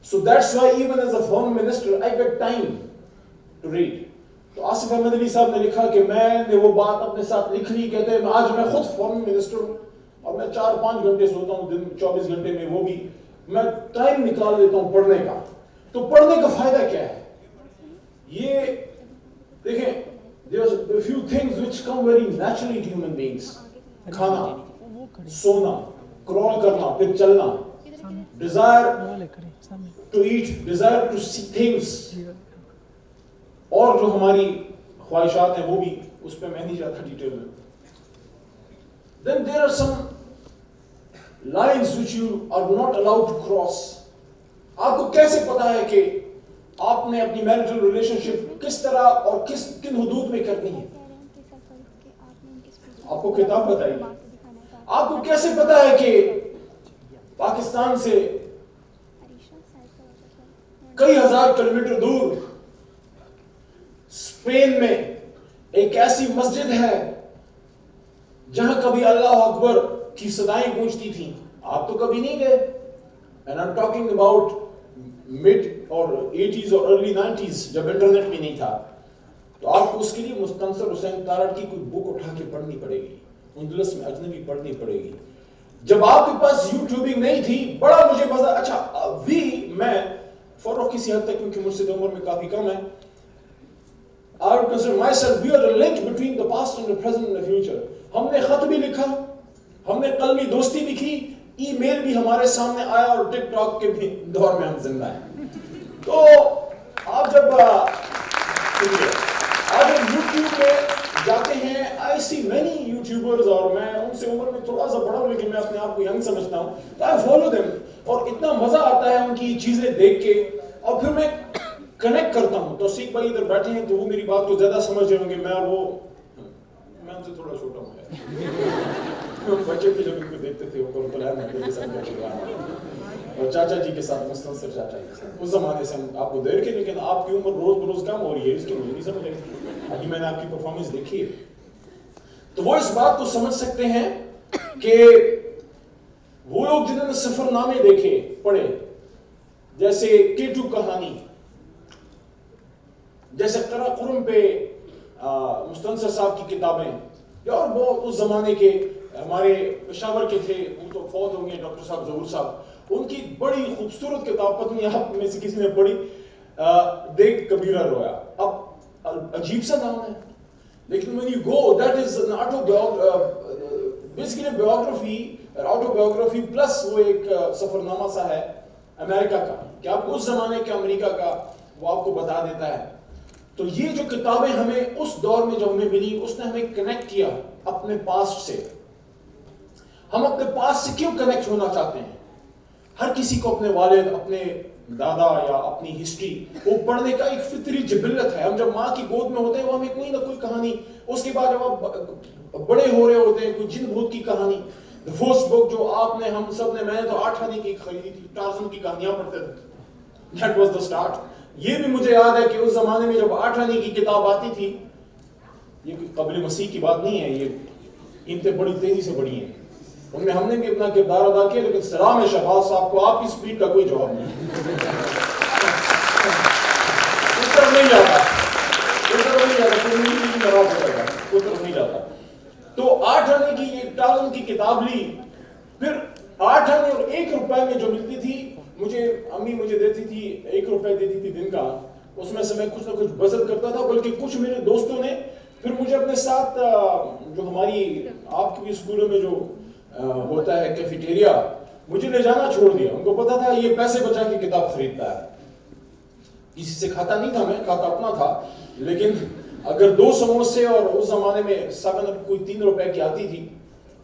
So that's why even as a foreign minister I get time to read. تو تو آصف احمد علی صاحب نے لکھا کہ میں نے وہ بات اپنے ساتھ لکھ لی, کہتے ہیں آج میں خود فارن منسٹر ہوں اور میں 4-5 گھنٹے سوتا ہوں دن 24 گھنٹے میں, وہ بھی میں ٹائم نکال دیتا ہوں پڑھنے کا. تو پڑھنے کا فائدہ کیا ہے؟ یہ دیکھیں, there are a few things which come very naturally to human beings. کھانا, سونا, کرال کرنا, پھر چلنا, desire to eat, desire to see things, اور جو ہماری خواہشات ہیں وہ بھی, اس پہ میں نہیں جاتا ڈیٹیل میں. Then there are some lines which you are not allowed to cross. آپ کو کیسے پتا ہے کہ آپ نے اپنی میرٹل ریلیشن شپ کس طرح اور کن حدود میں کرنی ہے؟ آپ کو کتاب بتائیے. آپ کو کیسے پتا ہے کہ پاکستان سے کئی ہزار کلومیٹر دور اسپین میں ایک ایسی مسجد ہے جہاں کبھی اللہ اکبر کی صدائیں گونجتی تھیں؟ آپ تو کبھی نہیں گئے. And I'm talking about mid اور 80s اور early 90s, جب انٹرنیٹ بھی نہیں تھا. تو آپ کو اس کے لیے مستنصر حسین تارڑ کی کوئی بک اٹھا کے پڑھنی پڑے گی, اندلس میں اجنبی پڑھنی پڑے گی. جب آپ کے پاس یوٹیوبنگ نہیں تھی, بڑا مجھے مزہ, اچھا میں فروغ کسی حد تک, کیونکہ مجھ سے تو عمر میں کافی کم ہے, I would consider myself, we are a link between the past and the present and the future. ہم نے خط بھی لکھا, ہم نے قلمی دوستی بھی کی, ای میل بھی ہمارے سامنے آیا, اور ٹک ٹاک کے بھی دور میں ہم زندہ ہیں. تو آپ جب یوٹیوب پہ جاتے ہیں, I see many YouTubers, اور میں ان سے عمر میں تھوڑا سا بڑا ہوں لیکن میں اپنے آپ کو ینگ سمجھتا ہوں, تو I follow them, اور اتنا مزہ آتا ہے ان کی چیزیں دیکھ کے, اور پھر میں کنیکٹ کرتا ہوں. تو سیکھ بھائی ادھر بیٹھے ہیں تو وہ میری بات کو زیادہ سمجھ رہے ہوں گے, میں اور وہ, میں ان سے تھوڑا چھوٹا ہوں. بچے تھے جب ان کو دیکھتے تھے, وہ پلان محمد کے ساتھ بیٹھے ہوئے, اور چاچا جی کے ساتھ, مستنصر چاچا کے ساتھ, اس زمانے سے ہم آپ کو دیکھ کے, لیکن آپ کی عمر روز بروز کم ہو رہی ہے, اس کی مجھے نہیں سمجھ آئی. ابھی میں نے آپ کی پرفارمنس دیکھی ہے, تو وہ اس بات کو سمجھ سکتے ہیں کہ وہ لوگ جنہوں نے سفر نامے دیکھے, پڑھے, جیسے کیٹو کہانی, جیسے قرم پہ مستنصر صاحب کی کتابیں, اور وہ اس زمانے کے ہمارے پشاور کے تھے, وہ تو فوت ہوں گے, ڈاکٹر صاحب ظہور صاحب, ان کی بڑی خوبصورت کتاب, پتہ نہیں آپ میں سے کسی نے پڑھی, دیکھ کبیرہ رویا. اب عجیب سا نام ہے, لیکن when you go, that is an basically biography, autobiography plus وہ ایک سفر نامہ سا ہے امریکہ کا, کہ آپ کو اس زمانے کے امریکہ کا وہ آپ کو بتا دیتا ہے. تو یہ جو کتابیں ہمیں اس دور میں جو ہمیں ملی, اس نے ہمیں کنیکٹ کیا اپنے پاسٹ سے. ہم اپنے پاسٹ سے کیوں کنیکٹ ہونا چاہتے ہیں؟ ہر کسی کو اپنے والد, اپنے دادا یا اپنی ہسٹری وہ پڑھنے کا ایک فطری جبلت ہے. ہم جب ماں کی گود میں ہوتے ہیں, وہ ہمیں کوئی نہ کوئی کہانی, اس کے بعد جب آپ بڑے ہو رہے ہوتے ہیں, کوئی جن بھوت کی کہانی. The first book جو آپ نے, ہم سب نے, میں نے تو 8 آنے کی خریدی تھی, ٹارزن کی کہانیاں پڑھتے تھے. That was the start. یہ بھی مجھے یاد ہے کہ اس زمانے میں جب 8 آنے کی کتاب آتی تھی, یہ قبل مسیح کی بات نہیں ہے, یہ قیمتیں بڑی تیزی سے بڑھی ہیں, ان میں ہم نے بھی اپنا کردار ادا کیا, لیکن سلام شہباز صاحب کو آپ کی سپیڈ کا کوئی جواب نہیں. اتر نہیں جاتا. تو 8 آنے کی ایک ٹارزن کی کتاب لی, پھر 8 آنے اور 1 روپے میں جو ملتی تھی, مجھے امی مجھے دیتی تھی 1 روپے دیتی تھی دن کا, اس میں سے میں کچھ نہ کچھ بچت کرتا تھا. بلکہ کچھ میرے دوستوں نے پھر مجھے اپنے ساتھ, جو ہماری آپ کے بھی اسکولوں میں جو ہوتا ہے کیفیٹیریا, مجھے لے جانا چھوڑ دیا. ان کو پتا تھا یہ پیسے بچا کے کتاب خریدتا ہے. کسی سے کھاتا نہیں تھا, میں کھاتا اپنا تھا, لیکن اگر 2 سموسے, اور اس زمانے میں 7 کوئی 3 روپے کی آتی تھی,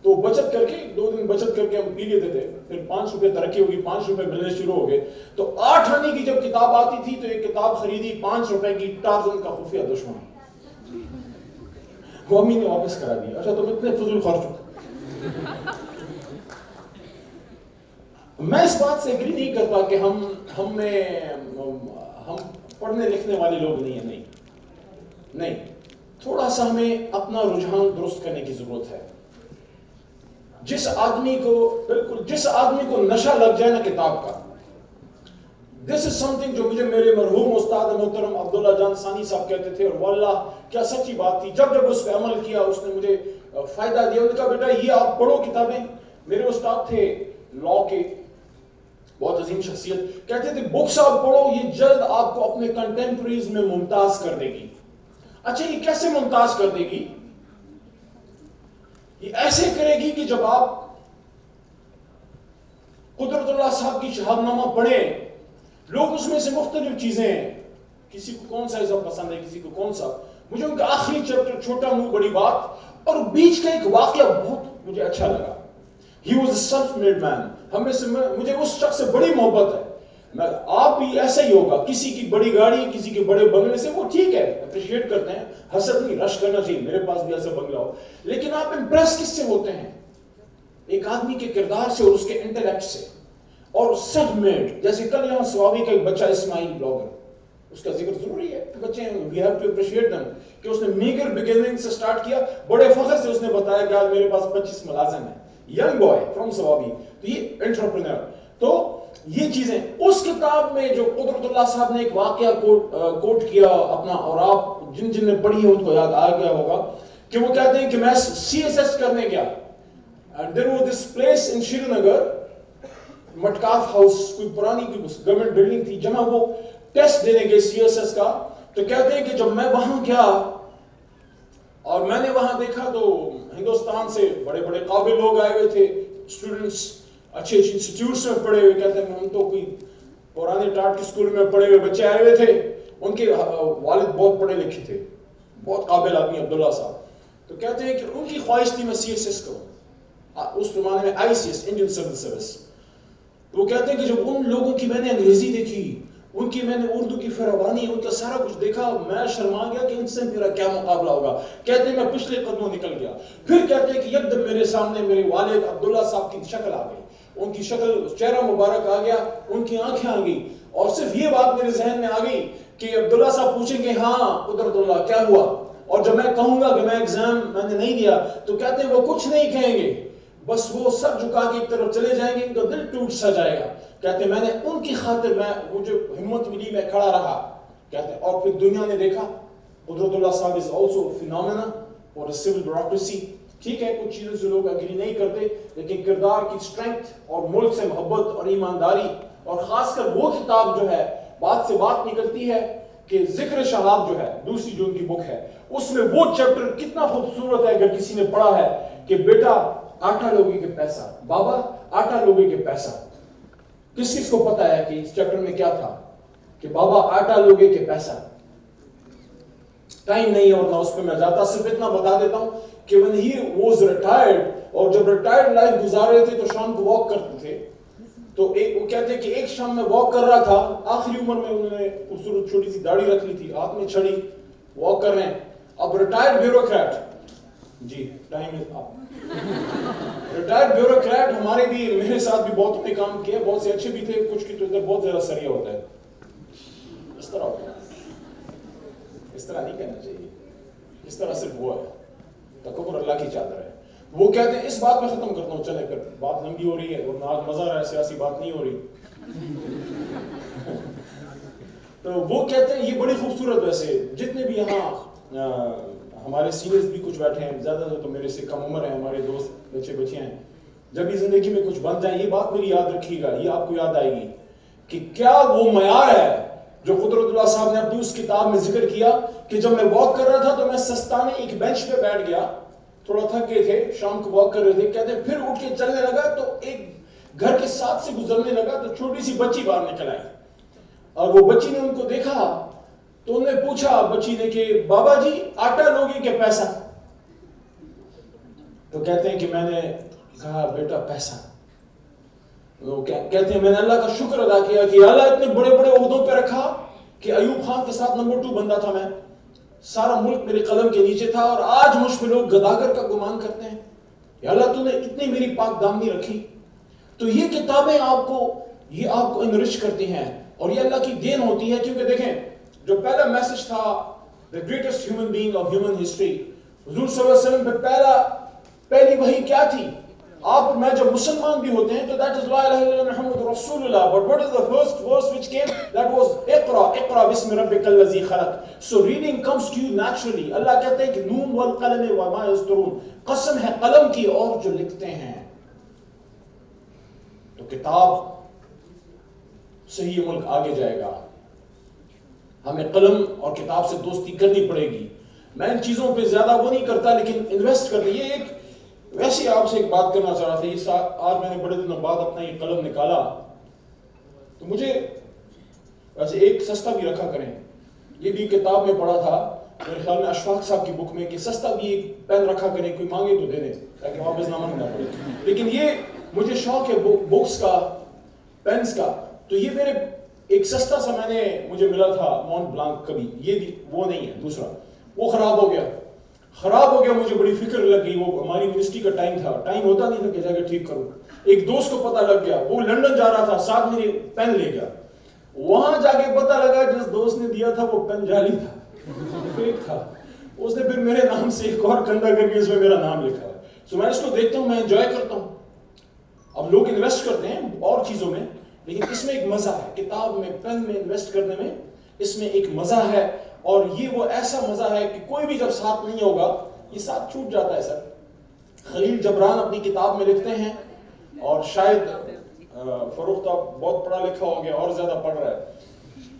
تو بچت کر کے 2 دن بچت کر کے ہم پی لیتے تھے. پھر 5 روپے ترقی ہوگی, 5 روپے ملنے شروع ہو گئے. تو 8 آنے کی جب کتاب آتی تھی, تو ایک کتاب خریدی 5 روپے کی, ٹارزن کا خفیہ دشمن. وہ امی نے واپس کرا دی. اچھا تم اتنے فضول خرچ ہو. میں اس بات سے اگری نہیں کرتا کہ ہم پڑھنے لکھنے والے لوگ نہیں ہیں, نہیں. تھوڑا سا ہمیں اپنا رجحان درست کرنے کی ضرورت ہے. جس آدمی کو نشہ لگ جائے نا کتاب کا, This is something جو مجھے میرے مرحوم استاد محترم عبداللہ جان ثانی صاحب کہتے تھے, اور واللہ کیا سچی بات تھی. جب اس پہ عمل کیا اس نے مجھے فائدہ دیا. انہوں نے کہا بیٹا یہ آپ پڑھو کتابیں. میرے استاد تھے لا کے, بہت عظیم شخصیت, کہتے تھے بکس آپ پڑھو, یہ جلد آپ کو اپنے کنٹمپریز میں ممتاز کر دے گی. اچھا یہ کیسے ممتاز کر دے گی؟ یہ ایسے کرے گی کہ جب آپ قدرت اللہ صاحب کی شہادت نامہ پڑھیں, لوگ اس میں سے مختلف چیزیں ہیں, کسی کو کون سا حصہ پسند ہے, کسی کو کون سا. مجھے ان کا آخری چیپٹر چھوٹا منہ بڑی بات اور بیچ کا ایک واقعہ بہت مجھے اچھا لگا. He was a self-made man. ہمیں سے مجھے اس شخص سے بڑی محبت ہے. آپ بھی ایسا ہی ہوگا, کسی کی بڑی گاڑی, کسی کے بڑے بنگلے سے وہ ٹھیک ہے, اپریشیٹ کرتے ہیں, حسد نہیں, رش کرنا چاہیے, میرے پاس بھی ایسا بنگلہ ہو. لیکن آپ امپریس کس سے ہوتے ہیں؟ ایک آدمی کے کردار سے اور اس کے انٹلیکٹ سے. اور سیلف میڈ, جیسے کل یہاں سوابی کا ایک بچہ اسماعیل بلاگر, اس کا ذکر ضروری ہے, بچے ہیں, we have to appreciate them, کہ اس نے میگر بگننگ سے سٹارٹ کیا, بڑے فخر سے اس نے بتایا کہ آج میرے پاس 25 ملازم ہیں. ینگ بوائے فرام سوابی, تو یہ انٹرپرینر. تو یہ چیزیں اس کتاب میں جو قدرت اللہ صاحب نے ایک واقعہ کوٹ کیا اپنا, اور آپ جن نے پڑھی ہے ان کو یاد آ گیا ہوگا, کہ وہ کہتے ہیں کہ میں CSS کرنے گیا, and there was this place in Srinagar, Metcalfe house, کوئی پرانی گورنمنٹ بلڈنگ تھی, جہاں وہ ٹیسٹ دینے گئے CSS کا. تو کہتے ہیں کہ جب میں وہاں گیا اور میں نے وہاں دیکھا تو ہندوستان سے بڑے بڑے قابل لوگ آئے ہوئے تھے, اسٹوڈنٹس اچھے اچھے انسٹیٹیوٹس میں پڑھے ہوئے. کہتے ہیں ہم تو کوئی پرانے ٹاٹ کے اسکول میں پڑھے ہوئے بچے آئے ہوئے تھے, ان کے والد بہت پڑھے لکھے تھے, بہت قابل آدمی عبداللہ صاحب. تو کہتے ہیں کہ ان کی خواہش تھی میں CSS کروں, اس زمانے میں ICS, انڈین سول سروس. وہ کہتے ہیں کہ جب ان لوگوں کی میں نے انگریزی دیکھی, ان کی میں نے اردو کی فراوانی, ان کا سارا کچھ دیکھا, میں شرما گیا کہ ان سے میرا کیا مقابلہ ہوگا. کہتے ہیں میں پچھلے قدموں نکل گیا. پھر کہتے ہیں کہ یکدم میرے سامنے میرے والد عبداللہ صاحب کی شکل آ گئی, ان کی شکل, چہرہ مبارک آ گیا, ان کی آنکھیں آ گئی, اور صرف یہ بات میرے ذہن میں آ گئی کہ عبداللہ صاحب پوچھیں گے ہاں قدرت اللہ کیا ہوا, اور جب میں کہوں گا کہ میں ایگزام میں نے نہیں دیا, تو کہتے ہیں وہ کچھ نہیں کہیں گے, بس وہ سر جھکا کے ایک طرف چلے جائیں گے, ان کا دل ٹوٹ سا جائے گا. کہتے ہیں میں نے ان کی خاطر میں وہ جو ہمت ملی میں کھڑا رہا. کہتے ہیں اور پھر دنیا نے دیکھا قدرت اللہ صاحب از آلسو فینومینا اور سول بیوروکریسی. ٹھیک ہے کچھ چیزوں سے لوگ اگری نہیں کرتے, لیکن کردار کی اسٹرینتھ اور ملک سے محبت اور ایمانداری, اور خاص کر وہ کتاب جو ہے بات سے بات نکلتی ہے کہ ذکر شہاب جو ہے دوسری جو ان کی بک ہے, اس میں وہ چیپٹر کتنا خوبصورت ہے. اگر کسی نے پڑھا ہے کہ بیٹا آٹا لوگے کے پیسہ, بابا آٹا لوگے کے پیسہ, کس کو پتا ہے کہ اس چیپٹر میں کیا تھا کہ بابا آٹا لوگے کے پیسہ. ٹائم نہیں اور نہ اس پہ میں جاتا, صرف اتنا بتا دیتا ہوں کہ when he was retired, اور جب ریٹائرڈ لائف گزار رہے تھے تو شام کو واک کرتے تھے. تو وہ کہتے ہیں کہ ایک شام میں واک کر رہا تھا, آخری عمر میں انہوں نے خوبصورت چھوٹی سی داڑھی رکھ لی تھی, ہاتھ میں چھڑی, واک کر رہے ہیں. اب ریٹائرڈ بیوروکریٹ, جی time is up, retired bureaucrat ہمارے بھی, میرے ساتھ بھی بہت نے کام کیا, بہت سے اچھے بھی تھے, کچھ کی تو ادھر بہت زیادہ سریہ ہوتا ہے. اس طرح ہوتا ہے, اس طرح نہیں کرنا چاہیے, اس طرح صرف وہ ہے تکبر اللہ کی چادر ہے. وہ کہتے ہیں اس بات میں ختم کرتا ہوں, چلے کر بات لمبی ہو رہی ہے اور آج مزہ رہا ہے, سیاسی بات نہیں ہو رہی. تو وہ کہتے ہیں یہ بڑی خوبصورت, ویسے جتنے بھی یہاں ہمارے سینئرز بھی کچھ بیٹھے ہیں, زیادہ تو میرے سے کم عمر ہیں, ہمارے دوست بچے بچیاں ہیں, جب یہ زندگی میں کچھ بن جائیں یہ بات میری یاد رکھیے گا, یہ آپ کو یاد آئے گی کہ کیا وہ معیار ہے جو قدرت اللہ صاحب نے اپنی اس کتاب میں ذکر کیا کہ جب میں واک کر رہا تھا تو میں سستانے ایک بینچ پہ بیٹھ گیا, تھوڑا تھک گئے تھے, شام کو واک کر رہے تھے. کہتے ہیں پھر اٹھ کے چلنے لگا تو ایک گھر کے ساتھ سے گزرنے لگا تو چھوٹی سی بچی باہر نکل آئی, اور وہ بچی نے ان کو دیکھا تو انہوں نے پوچھا بچی نے کہ بابا جی آٹا لوگے کیا پیسہ. تو کہتے ہیں کہ میں نے کہا بیٹا پیسہ. وہ کہتے ہیں میں نے اللہ کا شکر ادا کیا کہ اللہ اتنے بڑے بڑے عہدوں پہ رکھا کہ ایوب خان کے ساتھ نمبر 2 بندہ تھا میں, سارا ملک میرے قلم کے نیچے تھا, اور آج مجھ پہ لوگ گداگر کا گمان کرتے ہیں. یا اللہ تو نے اتنی میری پاک دامنی رکھی. تو یہ کتابیں آپ کو انرچ کرتی ہیں, اور یہ اللہ کی دین ہوتی ہے. کیونکہ دیکھیں جو پہلا میسج تھا the greatest human being of human history, حضور صلی اللہ علیہ وسلم پہ پہلی وحی کیا تھی؟ آپ میں جب مسلمان بھی ہوتے ہیں تو that is لا الہ الا اللہ محمد رسول اللہ. But what is the first verse which came? That was اقرأ بسم ربک الذی خلق. So reading comes to you naturally. اللہ کہتے ہیں کہ نون والقلم وما یسطرون. قسم ہے قلم کی اور جو لکھتے ہیں. تو کتاب سے ہی یہ ملک آگے جائے گا. ہمیں قلم اور کتاب سے دوستی کرنی پڑے گی. میں ان چیزوں پہ زیادہ وہ نہیں کرتا لیکن انویسٹ کر لیے. ایک ویسے آپ سے ایک بات کرنا چاہ رہا تھا. یہ آج میں نے بڑے دنوں بعد اپنا یہ قلم نکالا تو مجھے ویسے ایک سستا بھی رکھا کریں. یہ بھی کتاب میں پڑھا تھا میرے خیال میں اشفاق صاحب کی بک میں کہ سستا بھی ایک پین رکھا کریں, کوئی مانگے تو دے دیں تاکہ واپس نہ مانگنا پڑے. لیکن یہ مجھے شوق ہے بکس کا, پینس کا. تو یہ میرے ایک سستا سا میں نے مجھے ملا تھا مونٹ بلانک کبھی, یہ بھی وہ نہیں ہے دوسرا, وہ خراب ہو گیا. مجھے بڑی فکر لگ گئی. وہ ہماری یونیورسٹی کا ٹائم تھا, ٹائم ہوتا نہیں تھا کہ جا کے ٹھیک کروں. ایک دوست کو پتہ لگ گیا, وہ لندن جا رہا تھا, ساتھ میری پین لے گیا. وہاں جا کے پتہ لگا جس دوست نے دیا تھا وہ پین جعلی تھا, فیک تھا. اس نے پھر میرے نام سے ایک اور کندہ کر کے اس میں میرا نام لکھا ہے. سو میں اس کو دیکھتا ہوں, میں انجوائے کرتا ہوں. اب لوگ انویسٹ کرتے ہیں اور چیزوں میں, لیکن اس میں ایک مزہ ہے. کتاب میں, پین میں انویسٹ کرنے میں اس میں ایک مزہ ہے. اور یہ وہ ایسا مزہ ہے کہ کوئی بھی جب ساتھ نہیں ہوگا یہ ساتھ چھوٹ جاتا ہے. سر خلیل جبران اپنی کتاب میں لکھتے ہیں, اور شاید فروخت آپ بہت پڑھا لکھا ہو گیا اور زیادہ پڑھ رہا ہے,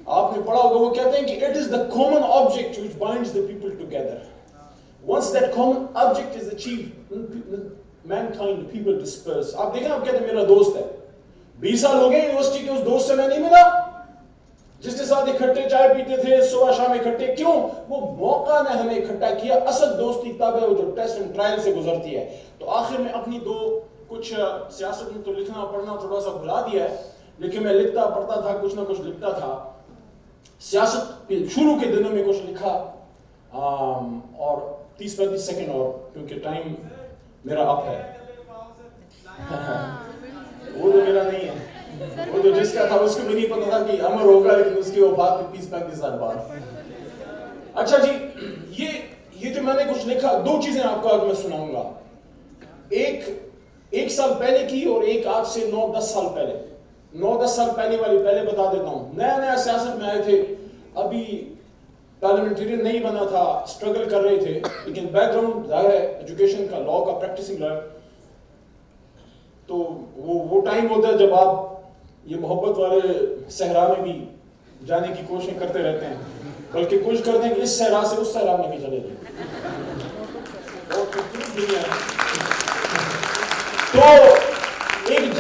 آپ نے پڑھا ہوگا. وہ کہتے ہیں کہ it is the common object which binds the people together. Once that common object is achieved, mankind, people disperse. آپ دیکھیں, آپ کہتے ہیں میرا دوست ہے, 20 سال ہو گئے یونیورسٹی کے, اس دوست سے میں نہیں ملا جس کے ساتھ اکٹھے چائے پیتے تھے صبح شام اکٹھے. کیوں؟ وہ موقع نے ہمیں اکٹھا کیا. اصل دوستی تب ہے وہ جو ٹیسٹ اینڈ ٹرائل سے گزرتی ہے. تو آخر میں اپنی کچھ سیاست میں تو لکھنا پڑھنا تھوڑا سا بھلا دیا ہے, لیکن میں لکھتا پڑھتا تھا, کچھ نہ کچھ لکھتا تھا. سیاست شروع کے دنوں میں کچھ لکھا, اور 30-35 سیکنڈ, اور کیونکہ ٹائم میرا اپ ہے. وہ تو میرا نہیں ہے, وہ تو جس کا تھا اس کو بھی نہیں پتا تھا کہ امر ہوگا, لیکن اس کی وفات 30-35 سال بعد. اچھا جی, یہ جو میں نے کچھ لکھا, 2 چیزیں آپ کو آج میں سناؤں گا. ایک سال پہلے کی اور ایک آج سے 9-10 سال پہلے. 9-10 سال پہلے والی پہلے بتا دیتا ہوں. نیا سیاست میں آئے تھے, ابھی پارلیمنٹرین نہیں بنا تھا, اسٹرگل کر رہے تھے, لیکن بیک گراؤنڈ ظاہر ہے ایجوکیشن کا, لاء کا, پریکٹسنگ لائر. تو وہ ٹائم ہوتا ہے جب آپ یہ محبت والے صحرا میں بھی جانے کی کوششیں کرتے رہتے ہیں, بلکہ کوشش کرتے ہیں کہ اس صحرا سے اس صحرا میں بھی چلے جائیں. بہت خوبصورت دنیا ہے. تو ایک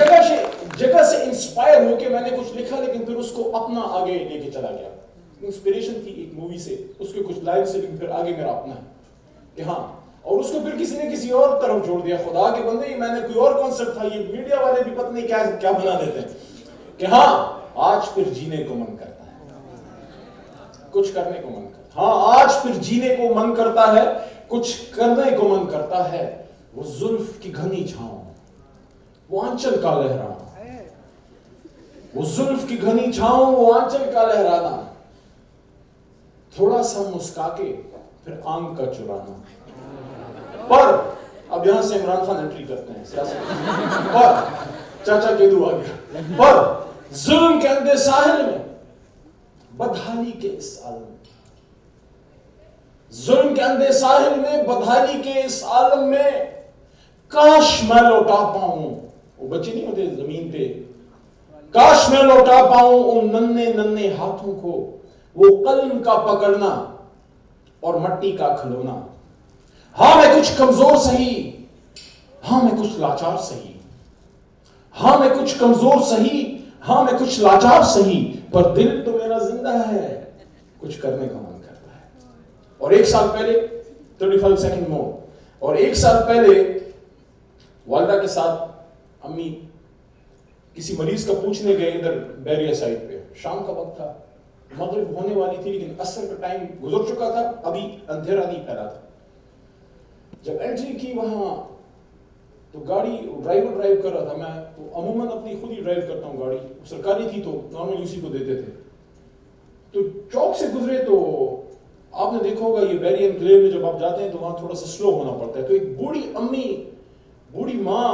جگہ سے انسپائر ہو کے میں نے کچھ لکھا, لیکن پھر اس کو اپنا آگے لے کے چلا گیا. انسپریشن تھی ایک مووی سے, اس کے کچھ لائن سے, لیکن پھر آگے میرا اپنا ہے کہ ہاں, اور اس کو پھر کسی نے کسی اور طرف جوڑ دیا. خدا کے بندے, میں نے کوئی اور کانسیپٹ تھا, یہ میڈیا والے بھی پتہ نہیں کیا بنا دیتے ہیں کہ ہاں آج پھر جینے کو من کرتا ہے, کچھ کرنے کو من کرتا ہے. ہاں آج پھر جینے کو من کرتا ہے, کچھ کرنے کو من کرتا ہے. وہ زلف کی گھنی چھاؤں, وہ آنچل کا لہرانا, وہ زلف کی گھنی چھاؤں, وہ آنچل کا لہرانا, تھوڑا سا مسکا کے پھر آنکھ کا چرانا. پر اب یہاں سے عمران خان انٹری کرتے ہیں سیاست. پر چاچا کے دعا گیا. پر ظلم کے اندھے ساحل میں, بدحالی کے اس عالم میں, ظلم کے اندھے ساحل میں, بدحالی کے اس عالم میں, کاش میں لوٹا پاؤں, وہ بچے نہیں ہوتے زمین پہ, کاش میں لوٹا پاؤں ان ننھے ہاتھوں کو, وہ قلم کا پکڑنا اور مٹی کا کھلونا. ہاں میں کچھ کمزور سہی, ہاں میں کچھ لاچار سہی, ہاں میں کچھ کمزور سہی, ہاں میں کچھ لاچار سہی, پر دل تو میرا زندہ ہے, کچھ کرنے کا من کرتا ہے. اور 1 سال پہلے 35 سیکنڈ مور, اور 1 سال پہلے والدہ کے ساتھ امی کسی مریض کا پوچھنے گئے ادھر بیریا سائڈ پہ. شام کا وقت تھا, مغرب ہونے والی تھی, لیکن عصر کا ٹائم گزر چکا تھا, ابھی اندھیرا نہیں پھیلا تھا. جب انٹری کی وہاں تو گاڑی ڈرائیو کر رہا تھا. میں تو عموماً اپنی خود ہی ڈرائیو کرتا ہوں, گاڑی سرکاری تھی تو نارملی اسی کو دیتے تھے. تو چوک سے گزرے تو آپ نے دیکھا ہوگا یہ بیری انکلیو میں جب آپ جاتے ہیں تو وہاں تھوڑا سا سلو ہونا پڑتا ہے. تو ایک بوڑھی امی, بوڑھی ماں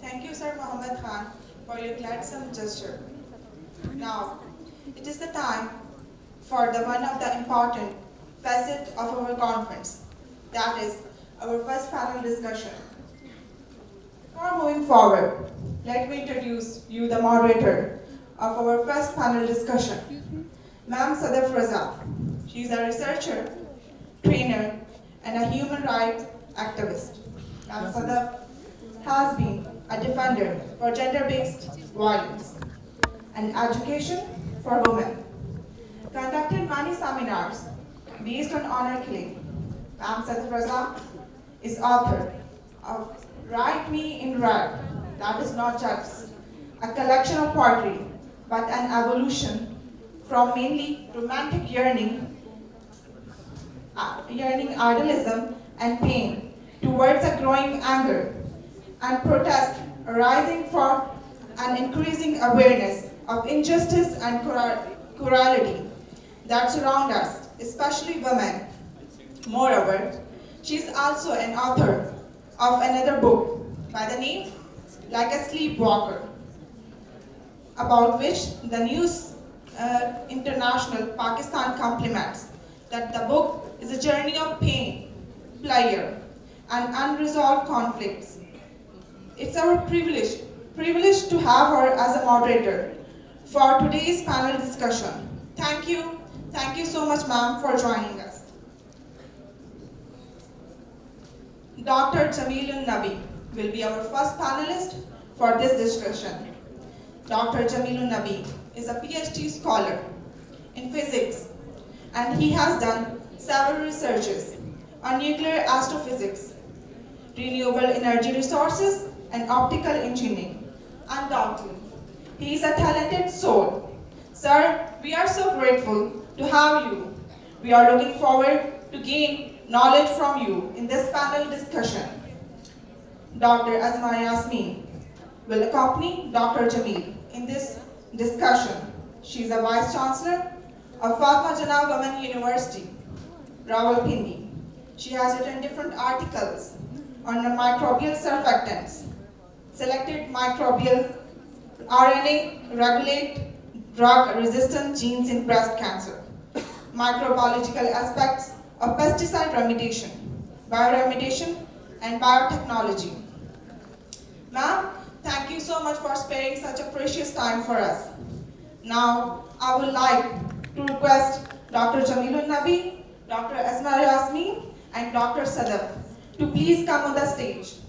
Thank you, Sir Muhammad Khan, for your gladsome gesture. Now, it is the time for one of the important facets of our conference, that is our first panel discussion. Before moving forward, let me introduce you the moderator of our first panel discussion, Ma'am Sadaf Raza. She is a researcher, trainer, and a human rights activist. Ma'am Sadaf has been a defender for gender-based violence and education for women, conducted many seminars based on honor killing. Ma'am Sadaf Raza is author of Write Me in Red, that is not just a collection of poetry, but an evolution from mainly romantic yearning, idealism, and pain towards a growing anger and protest arising for an increasing awareness of injustice and cruelty that surround us, especially women. Moreover, she is also an author of another book by the name Like a Sleepwalker, about which the News International Pakistan compliments that the book is a journey of pain, pleasure, and unresolved conflicts. It's our privilege to have her as a moderator for today's panel discussion. Thank you so much, ma'am, for joining us. Dr. Jamilun Nabi will be our first panelist for this discussion. Dr. Jamilun Nabi is a PhD scholar in physics, and he has done several researches on nuclear astrophysics, renewable energy resources, and optical engineering. Undoubtedly, he is a talented soul. Sir, we are so grateful to have you. We are looking forward to gain knowledge from you in this panel discussion. Dr. Azma Yasmin will accompany Dr. Jamil in this discussion. She is a Vice Chancellor of Fatma Jinnah Women University, Rawalpindi. She has written different articles on the microbial surfactants, selected microbial RNA regulate drug-resistant genes in breast cancer, microbiological aspects of pesticide remediation, bioremediation, and biotechnology. Ma'am, thank you so much for sparing such a precious time for us. Now, I would like to request Dr. Jamilun Nabi, Dr. Asma Yasmin, and Dr. Sadaf to please come on the stage.